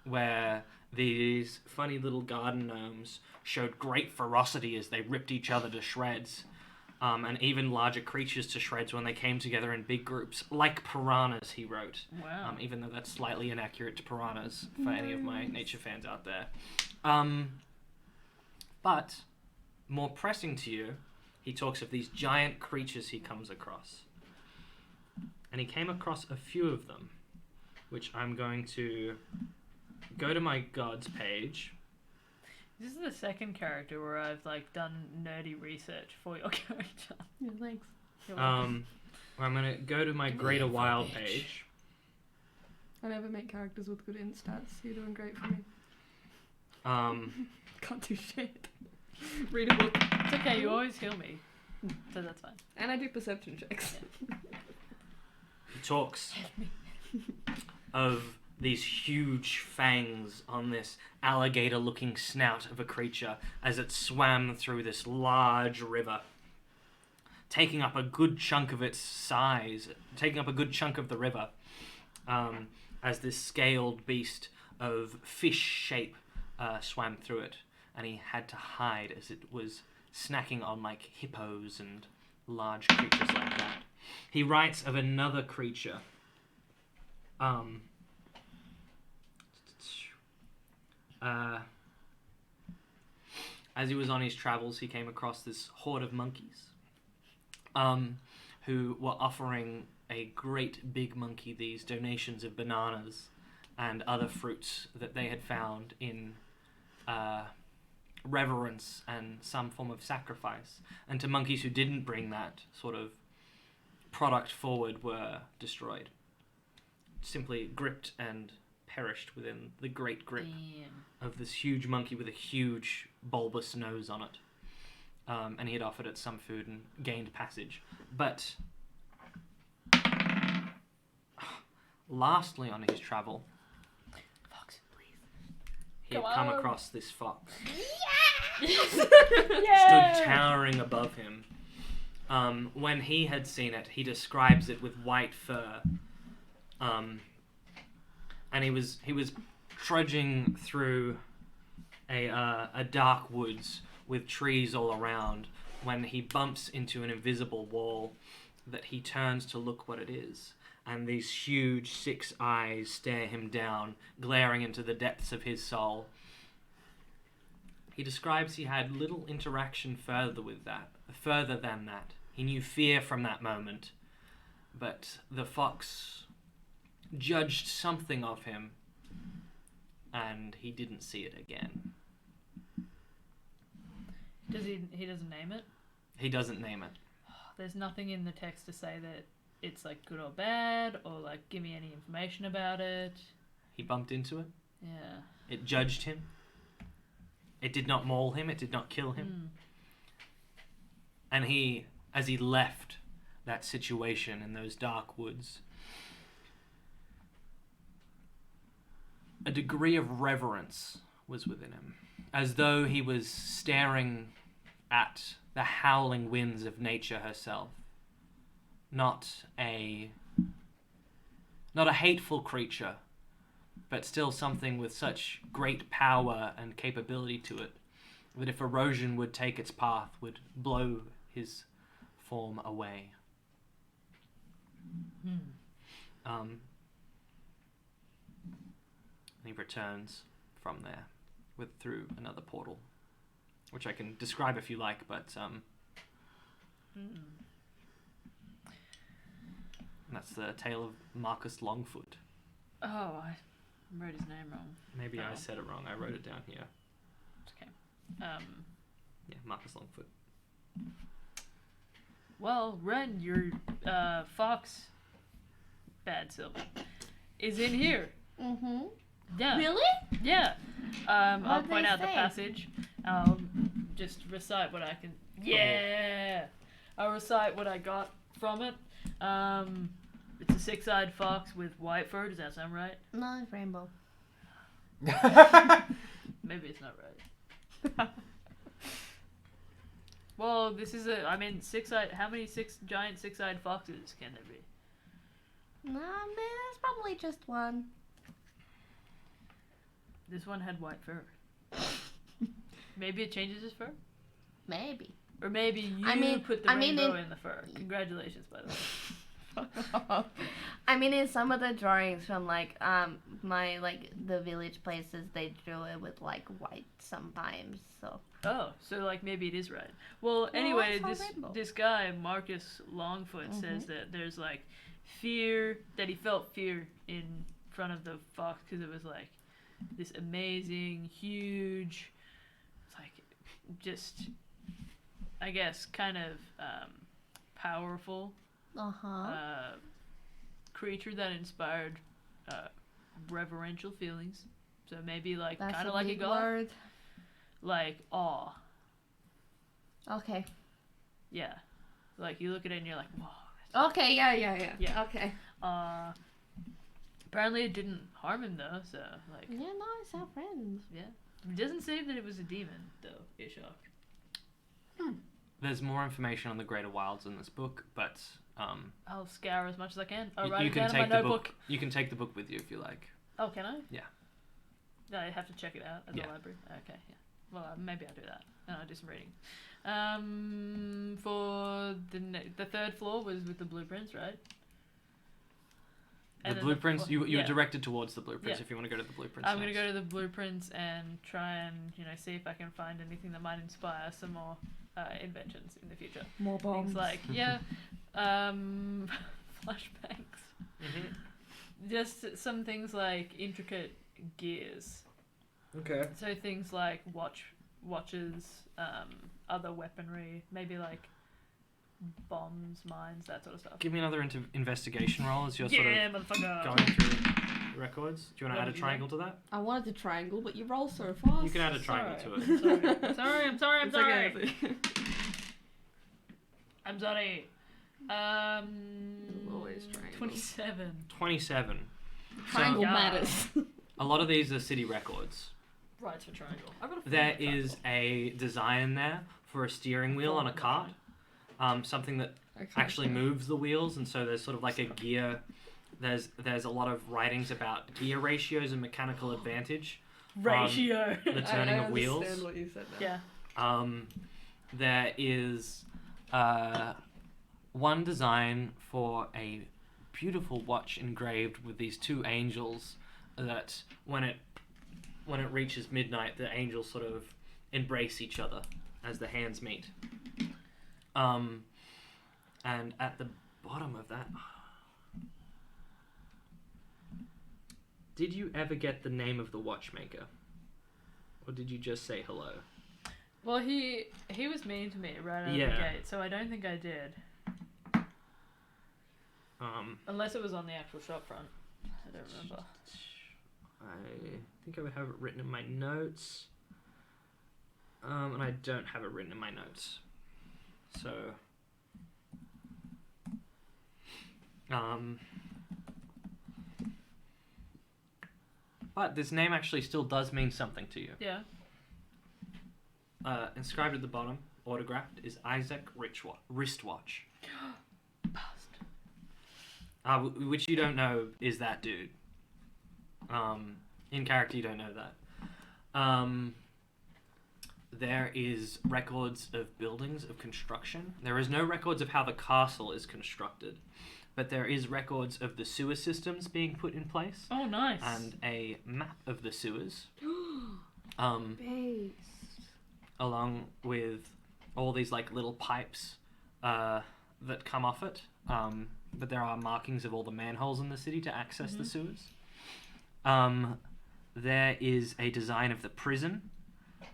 where these funny little garden gnomes showed great ferocity as they ripped each other to shreds, and even larger creatures to shreds when they came together in big groups, like piranhas, he wrote. Wow. Even though that's slightly inaccurate to piranhas for any of my nature fans out there. But, more pressing to you, he talks of these giant creatures he comes across. And he came across a few of them, which I'm going to go to my gods page. This is the second character where I've like done nerdy research for your character. Yeah, thanks. You're welcome. Where I'm going to go to my Greater Wild page. I never make characters with good int stats. You're doing great for me. Can't do shit. Read a book. It's okay, you always heal me. So that's fine. And I do perception checks. He talks of these huge fangs on this alligator-looking snout of a creature as it swam through this large river, taking up a good chunk of its size, taking up a good chunk of the river, as this scaled beast of fish shape swam through it, and he had to hide as it was snacking on like hippos and large creatures like that. He writes of another creature. As he was on his travels, he came across this horde of monkeys, who were offering a great big monkey these donations of bananas and other fruits that they had found in reverence and some form of sacrifice. And to monkeys who didn't bring that sort of product forward were destroyed. Simply gripped and perished within the great grip of this huge monkey with a huge bulbous nose on it. And he had offered it some food and gained passage. But lastly on his travel, Fox, please. he had Come come on. across this fox. Yeah! Stood towering above him. When he had seen it, he describes it with white fur. And he was trudging through a dark woods with trees all around when he bumps into an invisible wall that he turns to look what it is. And these huge 6 eyes stare him down, glaring into the depths of his soul. He describes he had little interaction further than that. He knew fear from that moment, but the fox judged something of him, and he didn't see it again. He doesn't name it? He doesn't name it. There's nothing in the text to say that it's like good or bad, or like give me any information about it. He bumped into it. Yeah. It judged him. It did not maul him. It did not kill him. And he, as he left that situation in those dark woods, a degree of reverence was within him, as though he was staring at the howling winds of nature herself. Not a hateful creature, but still something with such great power and capability to it that if erosion would take its path, would blow his form away. And he returns from there through another portal, which I can describe if you like, but that's the tale of Marcus Longfoot. Oh, I wrote his name wrong. Maybe I Oh. said it wrong. I wrote it down here. It's okay. Yeah, Marcus Longfoot. Well, Ren, your fox, bad Sylvan, is in here. Mm-hmm. Yeah. Really? Yeah. I'll What'd point they out the say? passage. I'll just recite what I can. Yeah. I'll recite what I got from it. It's a 6-eyed fox with white fur. Does that sound right? No, it's rainbow. Maybe it's not right. Well, this is a. I mean, six-eyed. How many giant six-eyed foxes can there be? There's probably just one. This one had white fur. Maybe it changes his fur, Maybe. or maybe you put the rainbow in the fur. Congratulations, by the way. I mean, in some of the drawings from the village places, they drew it with like white sometimes. So. Oh, so like maybe it is right. Well, Yeah, anyway, I saw rainbow. this guy Marcus Longfoot says that there's like fear, that he felt fear in front of the fox because it was like this amazing, huge, like just I guess kind of powerful creature that inspired reverential feelings. So maybe like kind of like a god. Word. Like awe. Okay. Yeah. Like you look at it and you're like, whoa. Okay. Yeah. Yeah. Okay. Apparently it didn't harm him though, so like. Yeah. No, it's our friends. Yeah. It doesn't say that it was a demon though, Ishak. There's more information on the Greater Wilds in this book, but I'll scour as much as I can. I'll you write it can down in my take the notebook. book. You can take the book with you if you like. Oh, can I? Yeah. I have to check it out at the library. Okay, yeah. Well, maybe I'll do that. And I'll do some reading. For the third floor was with the blueprints, right? The And then blueprints. You're yeah. directed towards the blueprints Yeah. if you want to go to the blueprints. I'm going to next. go to the blueprints and try and, see if I can find anything that might inspire some more inventions in the future. More bombs. Things like, flashbangs. Just some things like intricate gears. Okay. So things like watches, other weaponry, maybe like bombs, mines, that sort of stuff. Give me another investigation roll as you're Yeah, sort of motherfucker. going through the records. Do you want to What add a did you triangle to that? I wanted to triangle, but you roll so fast. You can add a triangle to it. I'm sorry. I'm sorry. It's okay. I'm sorry. Always triangle. 27. 27. Triangle Yeah. matters. A lot of these are city records. Right for triangle. I've got a There feeling is a design there for a steering wheel on a cart. Something that actually moves the wheels, and so there's sort of like a gear. There's a lot of writings about gear ratios and mechanical advantage. ratio. The turning I of wheels. understand what you said now. Yeah. There is one design for a beautiful watch engraved with these two angels that when it reaches midnight, the angels sort of embrace each other as the hands meet. And at the bottom of that, did you ever get the name of the watchmaker? Or did you just say hello? Well, he was mean to me right out of the gate, so I don't think I did. Unless it was on the actual shop front. I don't remember. I think I would have it written in my notes. And I don't have it written in my notes. So... but this name actually still does mean something to you. Yeah. Inscribed at the bottom, autographed, is Isaac Wristwatch. Which you don't know is that dude. In character, you don't know that. There is records of buildings, of construction. There is no records of how the castle is constructed, but there is records of the sewer systems being put in place. Oh, nice. And a map of the sewers. Base. Along with all these like little pipes that come off it. But there are markings of all the manholes in the city to access the sewers. There is a design of the prison,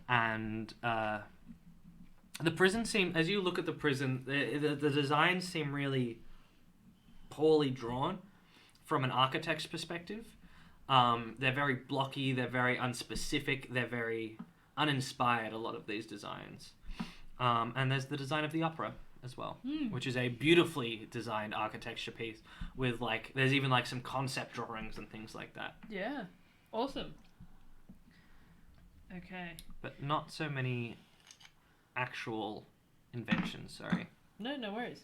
and the prison as you look at the prison, the designs seem really poorly drawn from an architect's perspective. They're very blocky, they're very unspecific, they're very uninspired, a lot of these designs. And there's the design of the opera as well, which is a beautifully designed architecture piece with there's even some concept drawings and things like that. Yeah. Awesome. Okay. But not so many actual inventions. Sorry. No worries.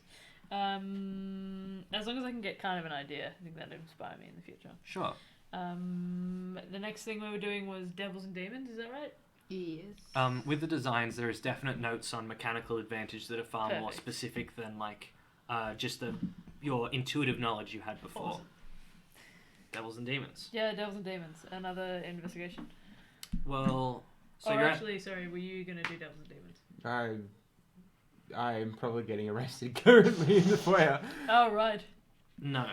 As long as I can get kind of an idea, I think that'd inspire me in the future. Sure. The next thing we were doing was Devils and Demons, is that right? Yes. With the designs, there is definite notes on mechanical advantage that are far more Perfect. specific than like just your intuitive knowledge you had before. Awesome. Devils and demons. Yeah, Devils and Demons. Another investigation. Well, so oh, you're actually, sorry, were you going to do Devils and Demons? I'm probably getting arrested currently in the foyer. Oh, right. no,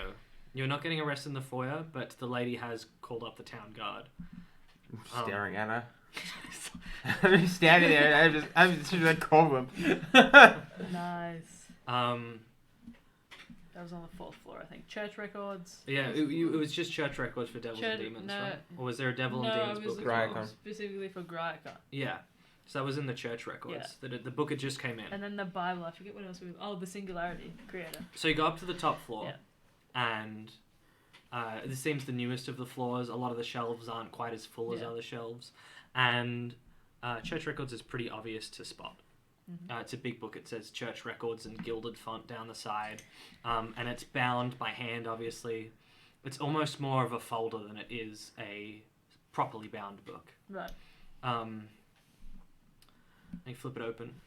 you're not getting arrested in the foyer, but the lady has called up the town guard. I'm staring at her. I'm just standing there and I'm just like, call them. Nice. That was on the 4th floor, I think. Church records. Yeah, it was just church records for devils and Church- demons, no. right? Or was there a devil and No, demons it was book? Graiacon. specifically for Graiacon. Yeah, so that was in the church records. The book had just came in. And then the Bible, I forget what else we... Oh, the Singularity Creator. So you go up to the top floor, Yeah. and this seems the newest of the floors. A lot of the shelves aren't quite as full as Yeah. other shelves, and church records is pretty obvious to spot. Mhm. It's a big book. It says church records in gilded font down the side, and it's bound by hand. Obviously, it's almost more of a folder than it is a properly bound book. Right. You flip it open,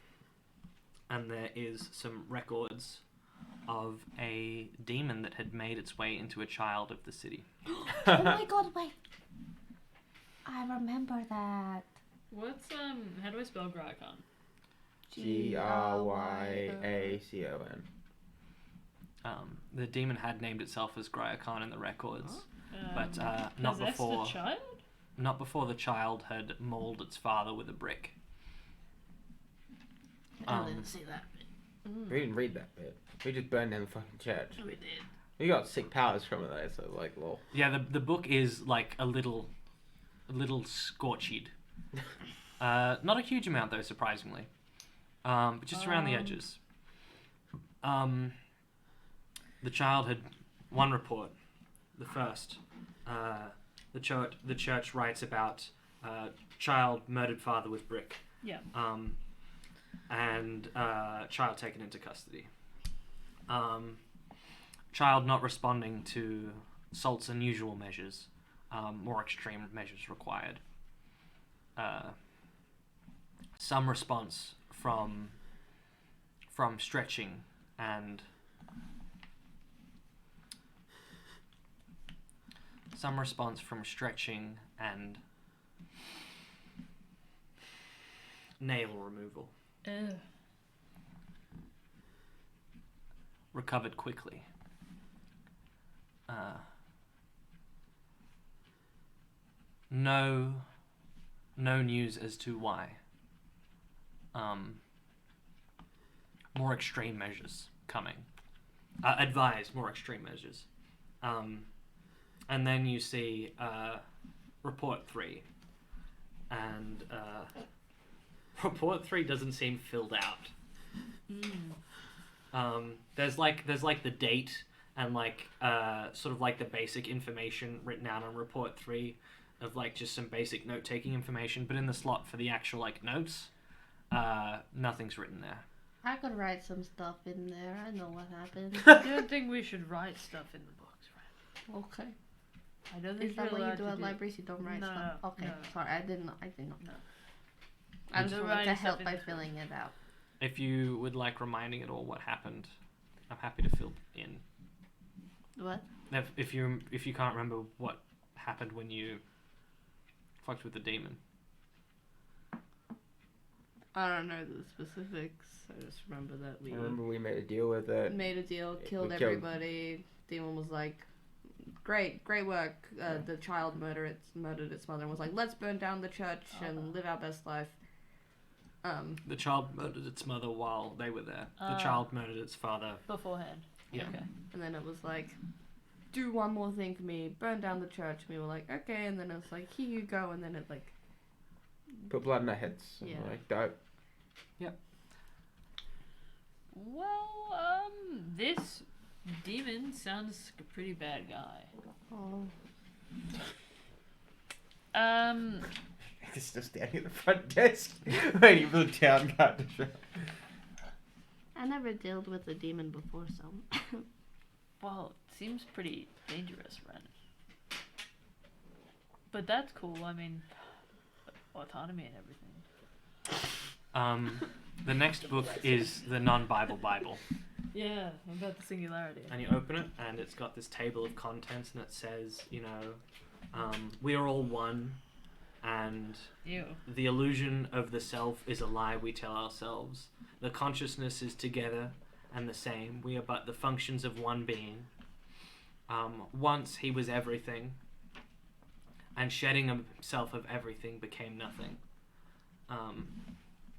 and there is some records of a demon that had made its way into a child of the city. Oh my god, wait. I remember that. What's, how do I spell Graiacon? Gryaacon. The demon had named itself as Graiacon in the records, but not Possessed before. a child? Not before the child had mauled its father with a brick. I didn't see that. We didn't read that bit. We just burned down the fucking church. We did. We got sick powers from it though, so like, lol. Yeah, the book is like a little scorched. Not a huge amount though, surprisingly. But just around the edges. The child had one report. The first, the church writes about child murdered father with brick. Yeah. And child taken into custody. Child not responding to Salt's unusual measures. More extreme measures required. Some response from stretching and nail removal. Ugh. Recovered quickly. No news as to why. More extreme measures coming. Advise more extreme measures. And then you see report 3. And report 3 doesn't seem filled out. There's like the date and like sort of like the basic information written out on report 3 of like just some basic note taking information, but in the slot for the actual like notes, nothing's written there. I could write some stuff in there. I know what happened. I don't think we should write stuff in the books, right? Okay. I don't think Is that you're what you allowed do to at libraries? You don't write No, stuff? no, Okay. no. Sorry, I didn't know. No. I just No wanted to writing stuff help in by the book. filling it out. If you would like reminding at all what happened, I'm happy to fill in. What? If you can't remember what happened when you fucked with the demon. I don't know the specifics. I just remember that we I remember we made a deal with it. made a deal, killed killed- everybody. Demon was like, great work. The child murdered its mother and was like, let's burn down the church and live our best life. The child murdered its mother while they were there. The Ah. child murdered its father. beforehand. Yeah. Okay. And then it was like, do one more thing for me, burn down the church. And we were like, okay. And then it was like, here you go. And then it like, Put blood in our heads. And Yeah. like, dope. Well, this demon sounds like a pretty bad guy. oh, He's still standing at the front desk, waiting for the town guard to show. I never dealt with a demon before, so. Well, it seems pretty dangerous, Ren. But that's cool. I mean, autonomy and everything. The next book is the non-Bible Bible. Yeah, about the singularity. And you open it, and it's got this table of contents, and it says, we are all one, and Ew. the illusion of the self is a lie we tell ourselves. The consciousness is together and the same. We are but the functions of one being. Once he was everything, and shedding himself of everything became nothing.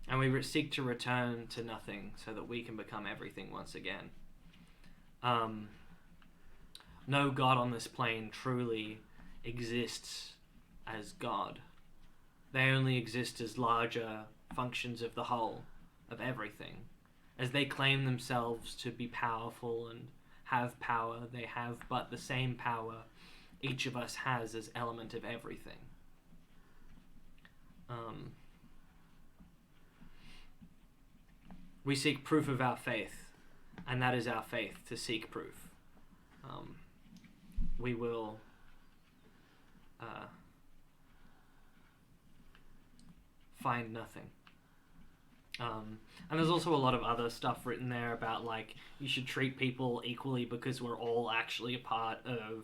And we seek to return to nothing so that we can become everything once again. No God on this plane truly exists as God. They only exist as larger functions of the whole, of everything. As they claim themselves to be powerful and have power, they have but the same power each of us has as element of everything. We seek proof of our faith, and that is our faith, to seek proof. We will find nothing. And there's also a lot of other stuff written there about, like, you should treat people equally because we're all actually a part of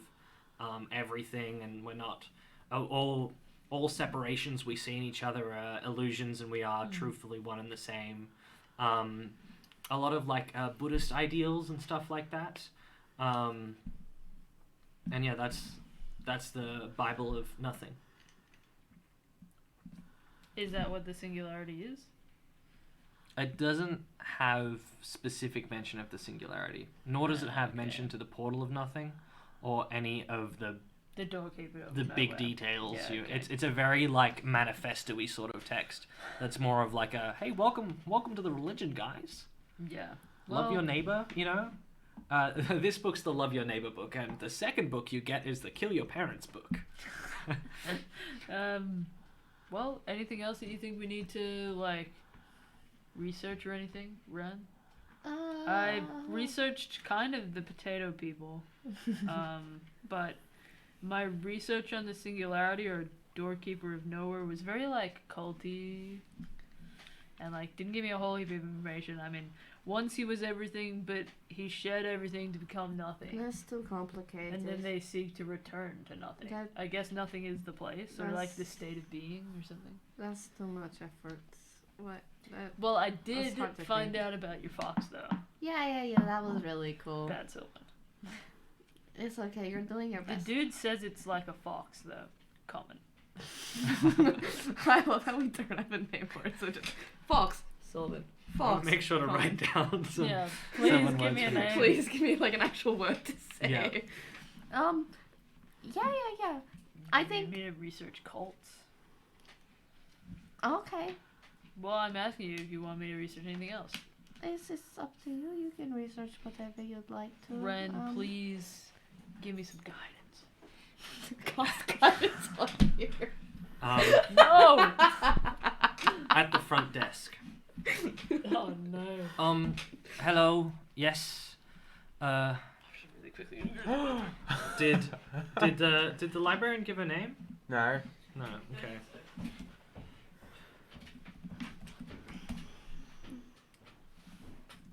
everything, and we're not all separations we see in each other are illusions, and we are truthfully one and the same. A lot of like Buddhist ideals and stuff like that. And yeah, that's the Bible of nothing. Is that what the singularity is? It doesn't have specific mention of the singularity, nor does it have mention to the portal of nothing, or any of the doorkeeper of the big nowhere. details. Yeah, okay. It's a very like manifesto-y sort of text. That's more of like a, hey, welcome to the religion, guys. Yeah. Love your neighbor, This book's the Love Your Neighbor book, and the second book you get is the Kill Your Parents book. Well, anything else that you think we need to like research or anything, Ren? I researched kind of the potato people, but my research on the singularity or doorkeeper of nowhere was very like culty, and like didn't give me a whole heap of information. I mean, once he was everything, but he shed everything to become nothing. That's too complicated. And then they seek to return to nothing. I guess nothing is the place, or like the state of being, or something. That's too much effort. What? Well, I did hard to find think. out about your fox, though. Yeah, that was really cool. Bad Sylvan. It's okay, you're doing your The best. dude says it's like a fox, though. Common. I love how we don't have a name for it, so just Fox. Sylvan. Fox. Make sure to Common. write down some. Yeah, please seven give words me a for name. Please give me like an actual word to say. Yeah. Yeah. I You think. need me to research cults. Okay. Well, I'm asking you if you want me to research anything else. It's up to you. You can research whatever you'd like to. Ren, please give me some guidance. Cost guidance on here. No! At the front desk. Oh no. Hello. Yes. Really quickly. Did the librarian give a name? No. No. Okay.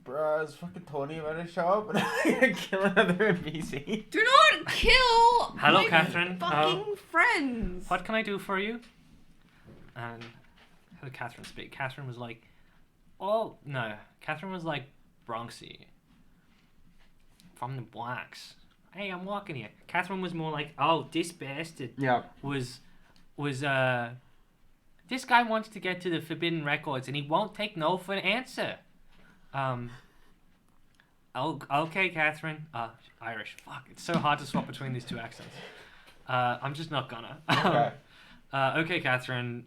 Bro, is fucking Tony about to show up and I'm gonna kill another NPC? Do not kill Hello, my Catherine. fucking friends. What can I do for you? And how did Catherine speak? Catherine was like, oh no. Catherine was like Bronxy. From the blacks. Hey, I'm walking here. Catherine was more like, oh, this bastard Yeah. was this guy wants to get to the forbidden records and he won't take no for an answer. Oh, okay, Catherine. Irish. Fuck, it's so hard to swap between these two accents. I'm just not gonna. Okay. Okay, Catherine.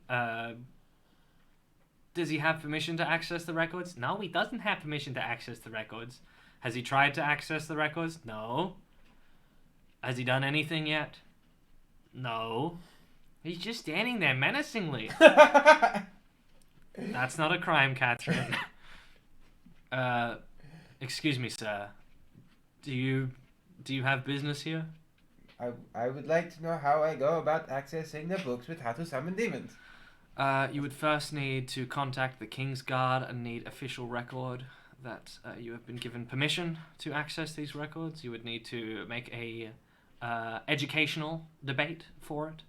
Does he have permission to access the records? No, he doesn't have permission to access the records. Has he tried to access the records? No. Has he done anything yet? No. He's just standing there menacingly. That's not a crime, Catherine. Excuse me, sir. Do you have business here? I would like to know how I go about accessing the books with how to summon demons. You would first need to contact the King's Guard and need official record that you have been given permission to access these records. You would need to make a educational debate for it.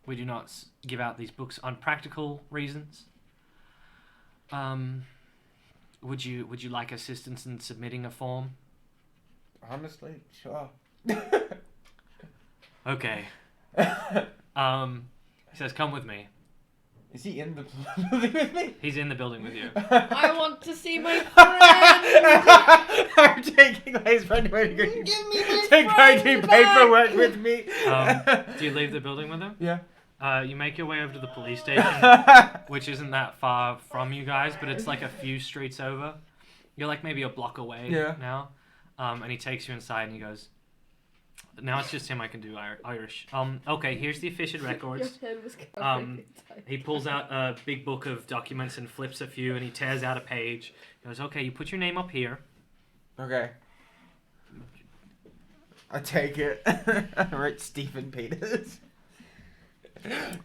We do not give out these books on practical reasons. Would you like assistance in submitting a form? Honestly, sure. Okay. He says, "Come with me." Is he in the building with me? He's in the building with you. I want to see my friend. I'm taking his friend with Give me my to go friend do back. paperwork with me. Do you leave the building with him? Yeah. You make your way over to the police station, which isn't that far from you guys, but it's like a few streets over. You're like maybe a block away now. And he takes you inside and he goes, "Now it's just him. I can do Irish. Okay, here's the official records." Your head was covered. He pulls out a big book of documents and flips a few, and he tears out a page. He goes, "Okay, you put your name up here." Okay. I take it. I write Stephen Peters.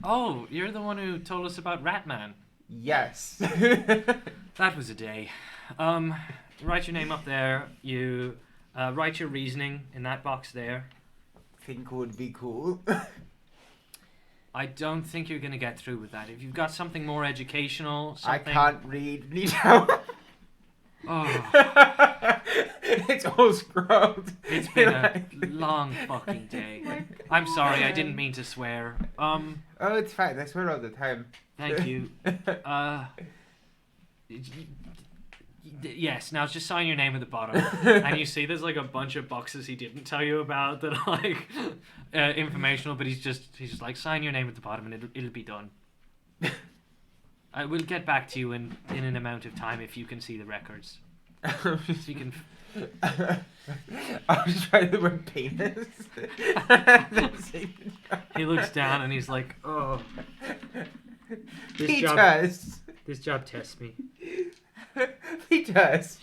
Oh, you're the one who told us about Ratman. Yes. That was a day. Write your name up there. You write your reasoning in that box there. Think would be cool. I don't think you're gonna get through with that. If you've got something more educational, something... I can't read. Need help. Oh, It's all scrolled. it's been a long fucking day. I'm sorry, I didn't mean to swear. Oh, it's fine. I swear all the time. Thank you. Yes, now just sign your name at the bottom. And you see there's like a bunch of boxes he didn't tell you about that are like informational, but he's just like, sign your name at the bottom and it'll be done. I will get back to you in an amount of time if you can see the records. If you can... I was trying the word penis. He looks down and he's like, "Oh, Peters. this job tests me." Peters.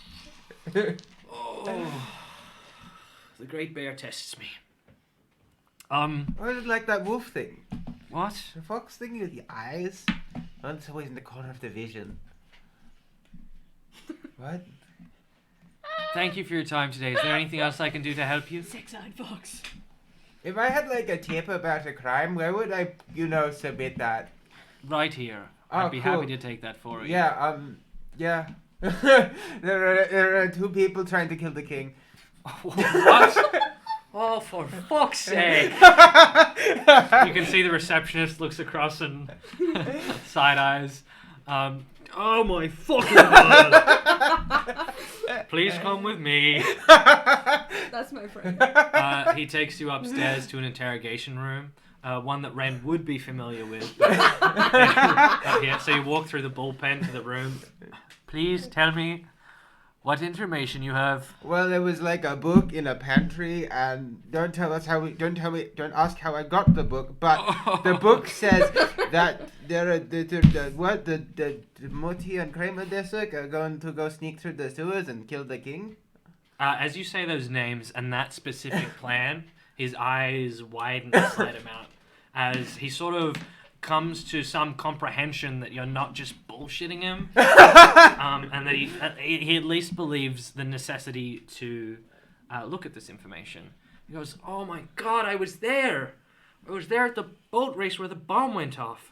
Oh, the Great Bear tests me. What is like that wolf thing? What? The fox thing with the eyes? One's always in the corner of the vision. What? Thank you for your time today. Is there anything else I can do to help you? Six-eyed fox. If I had like a tip about a crime, where would I, submit that? Right here. Oh, I'd be cool. happy to take that for you. Yeah, yeah. there are two people trying to kill the king. What? Oh, for fuck's sake! You can see the receptionist looks across and side eyes. Oh my fucking god! Please come with me. That's my friend. He takes you upstairs to an interrogation room, one that Ren would be familiar with. Yeah, so you walk through the bullpen to the room. Please tell me what information you have. Well, there was like a book in a pantry, and don't ask how I got the book, but the book says that the Moti and Kramer district are going to go sneak through the sewers and kill the king. As you say those names and that specific plan, his eyes widen a slight amount as he sort of comes to some comprehension that you're not just bullshitting him, and that he at least believes the necessity to look at this information. He goes, "Oh my god, I was there! I was there at the boat race where the bomb went off.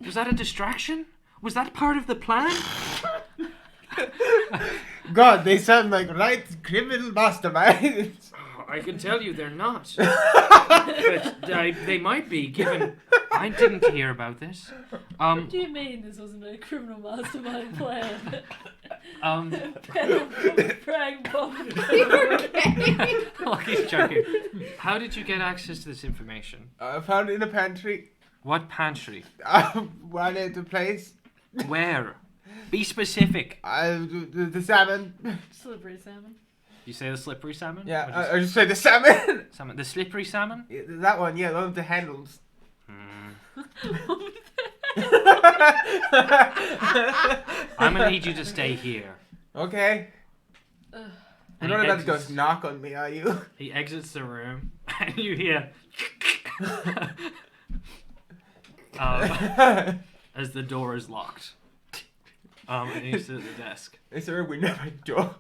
Was that a distraction? Was that part of the plan?" God, they sound like right criminal masterminds. I can tell you they're not. But they might be, given... I didn't hear about this. What do you mean this wasn't a criminal mastermind plan? Prang bomb. Lucky's joking. How did you get access to this information? I found it in a pantry. What pantry? One at the place. Where? Be specific. The salmon. Slippery salmon. You say the slippery salmon? Or Yeah, I just say the salmon. salmon. The slippery salmon? Yeah, that one, yeah, the one with the handles. I'm gonna need you to stay here. Okay. You're And not he about to go exits- knock on me, are you? He exits the room, and you hear as the door is locked. And you sit at the desk. Is there a window by the door?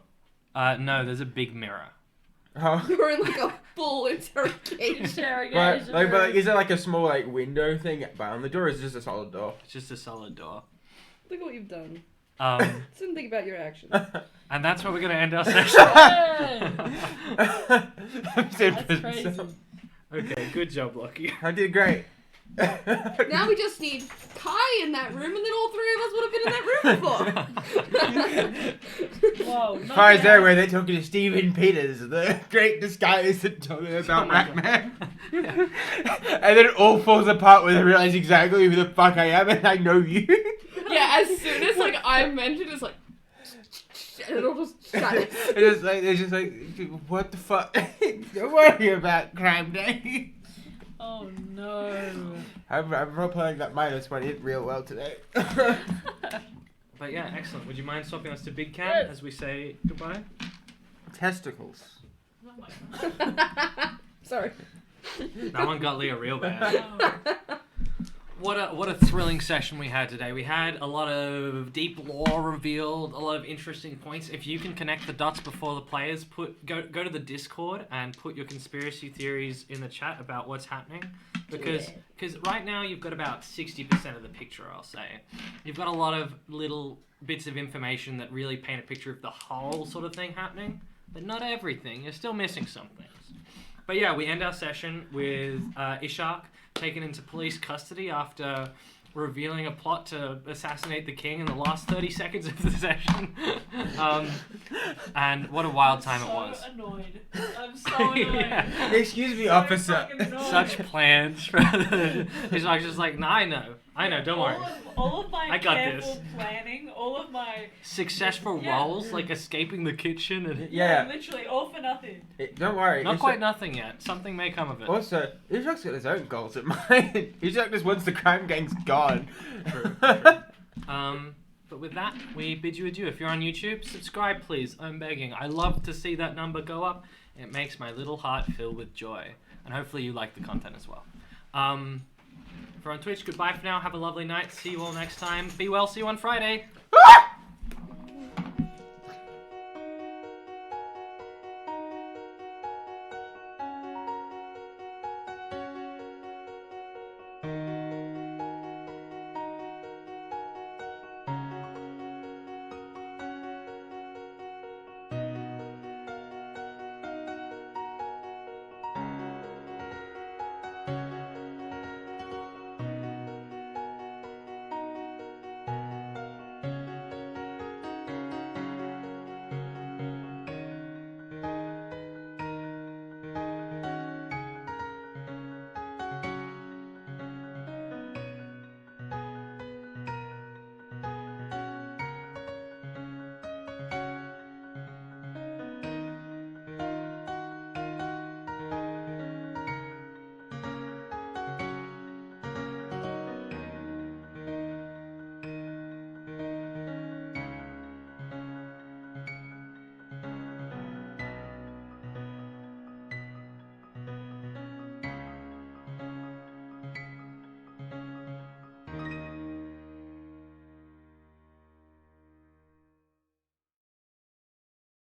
No, there's a big mirror. Oh. We're in like a full interrogation. Interrogation. But like, is there like a small like window thing behind the door, or is it just a solid door? It's just a solid door. Look at what you've done. Um, Didn't think about your actions. and that's where we're going to end our session. That's crazy. Okay, good job, Lucky. I did great. Now we just need Kai in that room, and then all three of us would have been in that room before. Whoa. As far as they're aware, they're talking to Stephen Peters, the great disguise and talking about Ratman. And then it all falls apart when they realize exactly who the fuck I am and I know you. Yeah, as soon as like I mentioned, it's like, and it all just shatters. It's just like, what the fuck? Don't worry about Crime Day. Oh no. I'm role-playing that -1 hit real well today. But yeah, excellent. Would you mind swapping us to Big Cam Yes. as we say goodbye? Testicles. Oh my God. Sorry. That one got Leah real bad. Oh. What a thrilling session we had today. We had a lot of deep lore revealed, a lot of interesting points. If you can connect the dots before the players, go to the Discord and put your conspiracy theories in the chat about what's happening. Because right now you've got about 60% of the picture, I'll say. You've got a lot of little bits of information that really paint a picture of the whole sort of thing happening, but not everything. You're still missing some things. But yeah, we end our session with Ishak taken into police custody after revealing a plot to assassinate the king in the last 30 seconds of the session. And what a wild time it was. I'm so annoyed. I'm so annoyed. Yeah. Excuse me, So officer. fucking annoyed. Such plans. Ishak's just like, nah, I know, don't worry. All of my I got careful this. planning, all of my Successful Yeah. roles, like escaping the kitchen and... Yeah. literally all for nothing. Don't worry. Not Ishak- quite nothing yet. Something may come of it. Also, Ishak's got his own goals in mind. Ishak just wants the crime gang's gone. True. But with that, we bid you adieu. If you're on YouTube, subscribe, please. I'm begging. I love to see that number go up. It makes my little heart fill with joy. And hopefully you like the content as well. If you're on Twitch, goodbye for now. Have a lovely night. See you all next time. Be well. See you on Friday.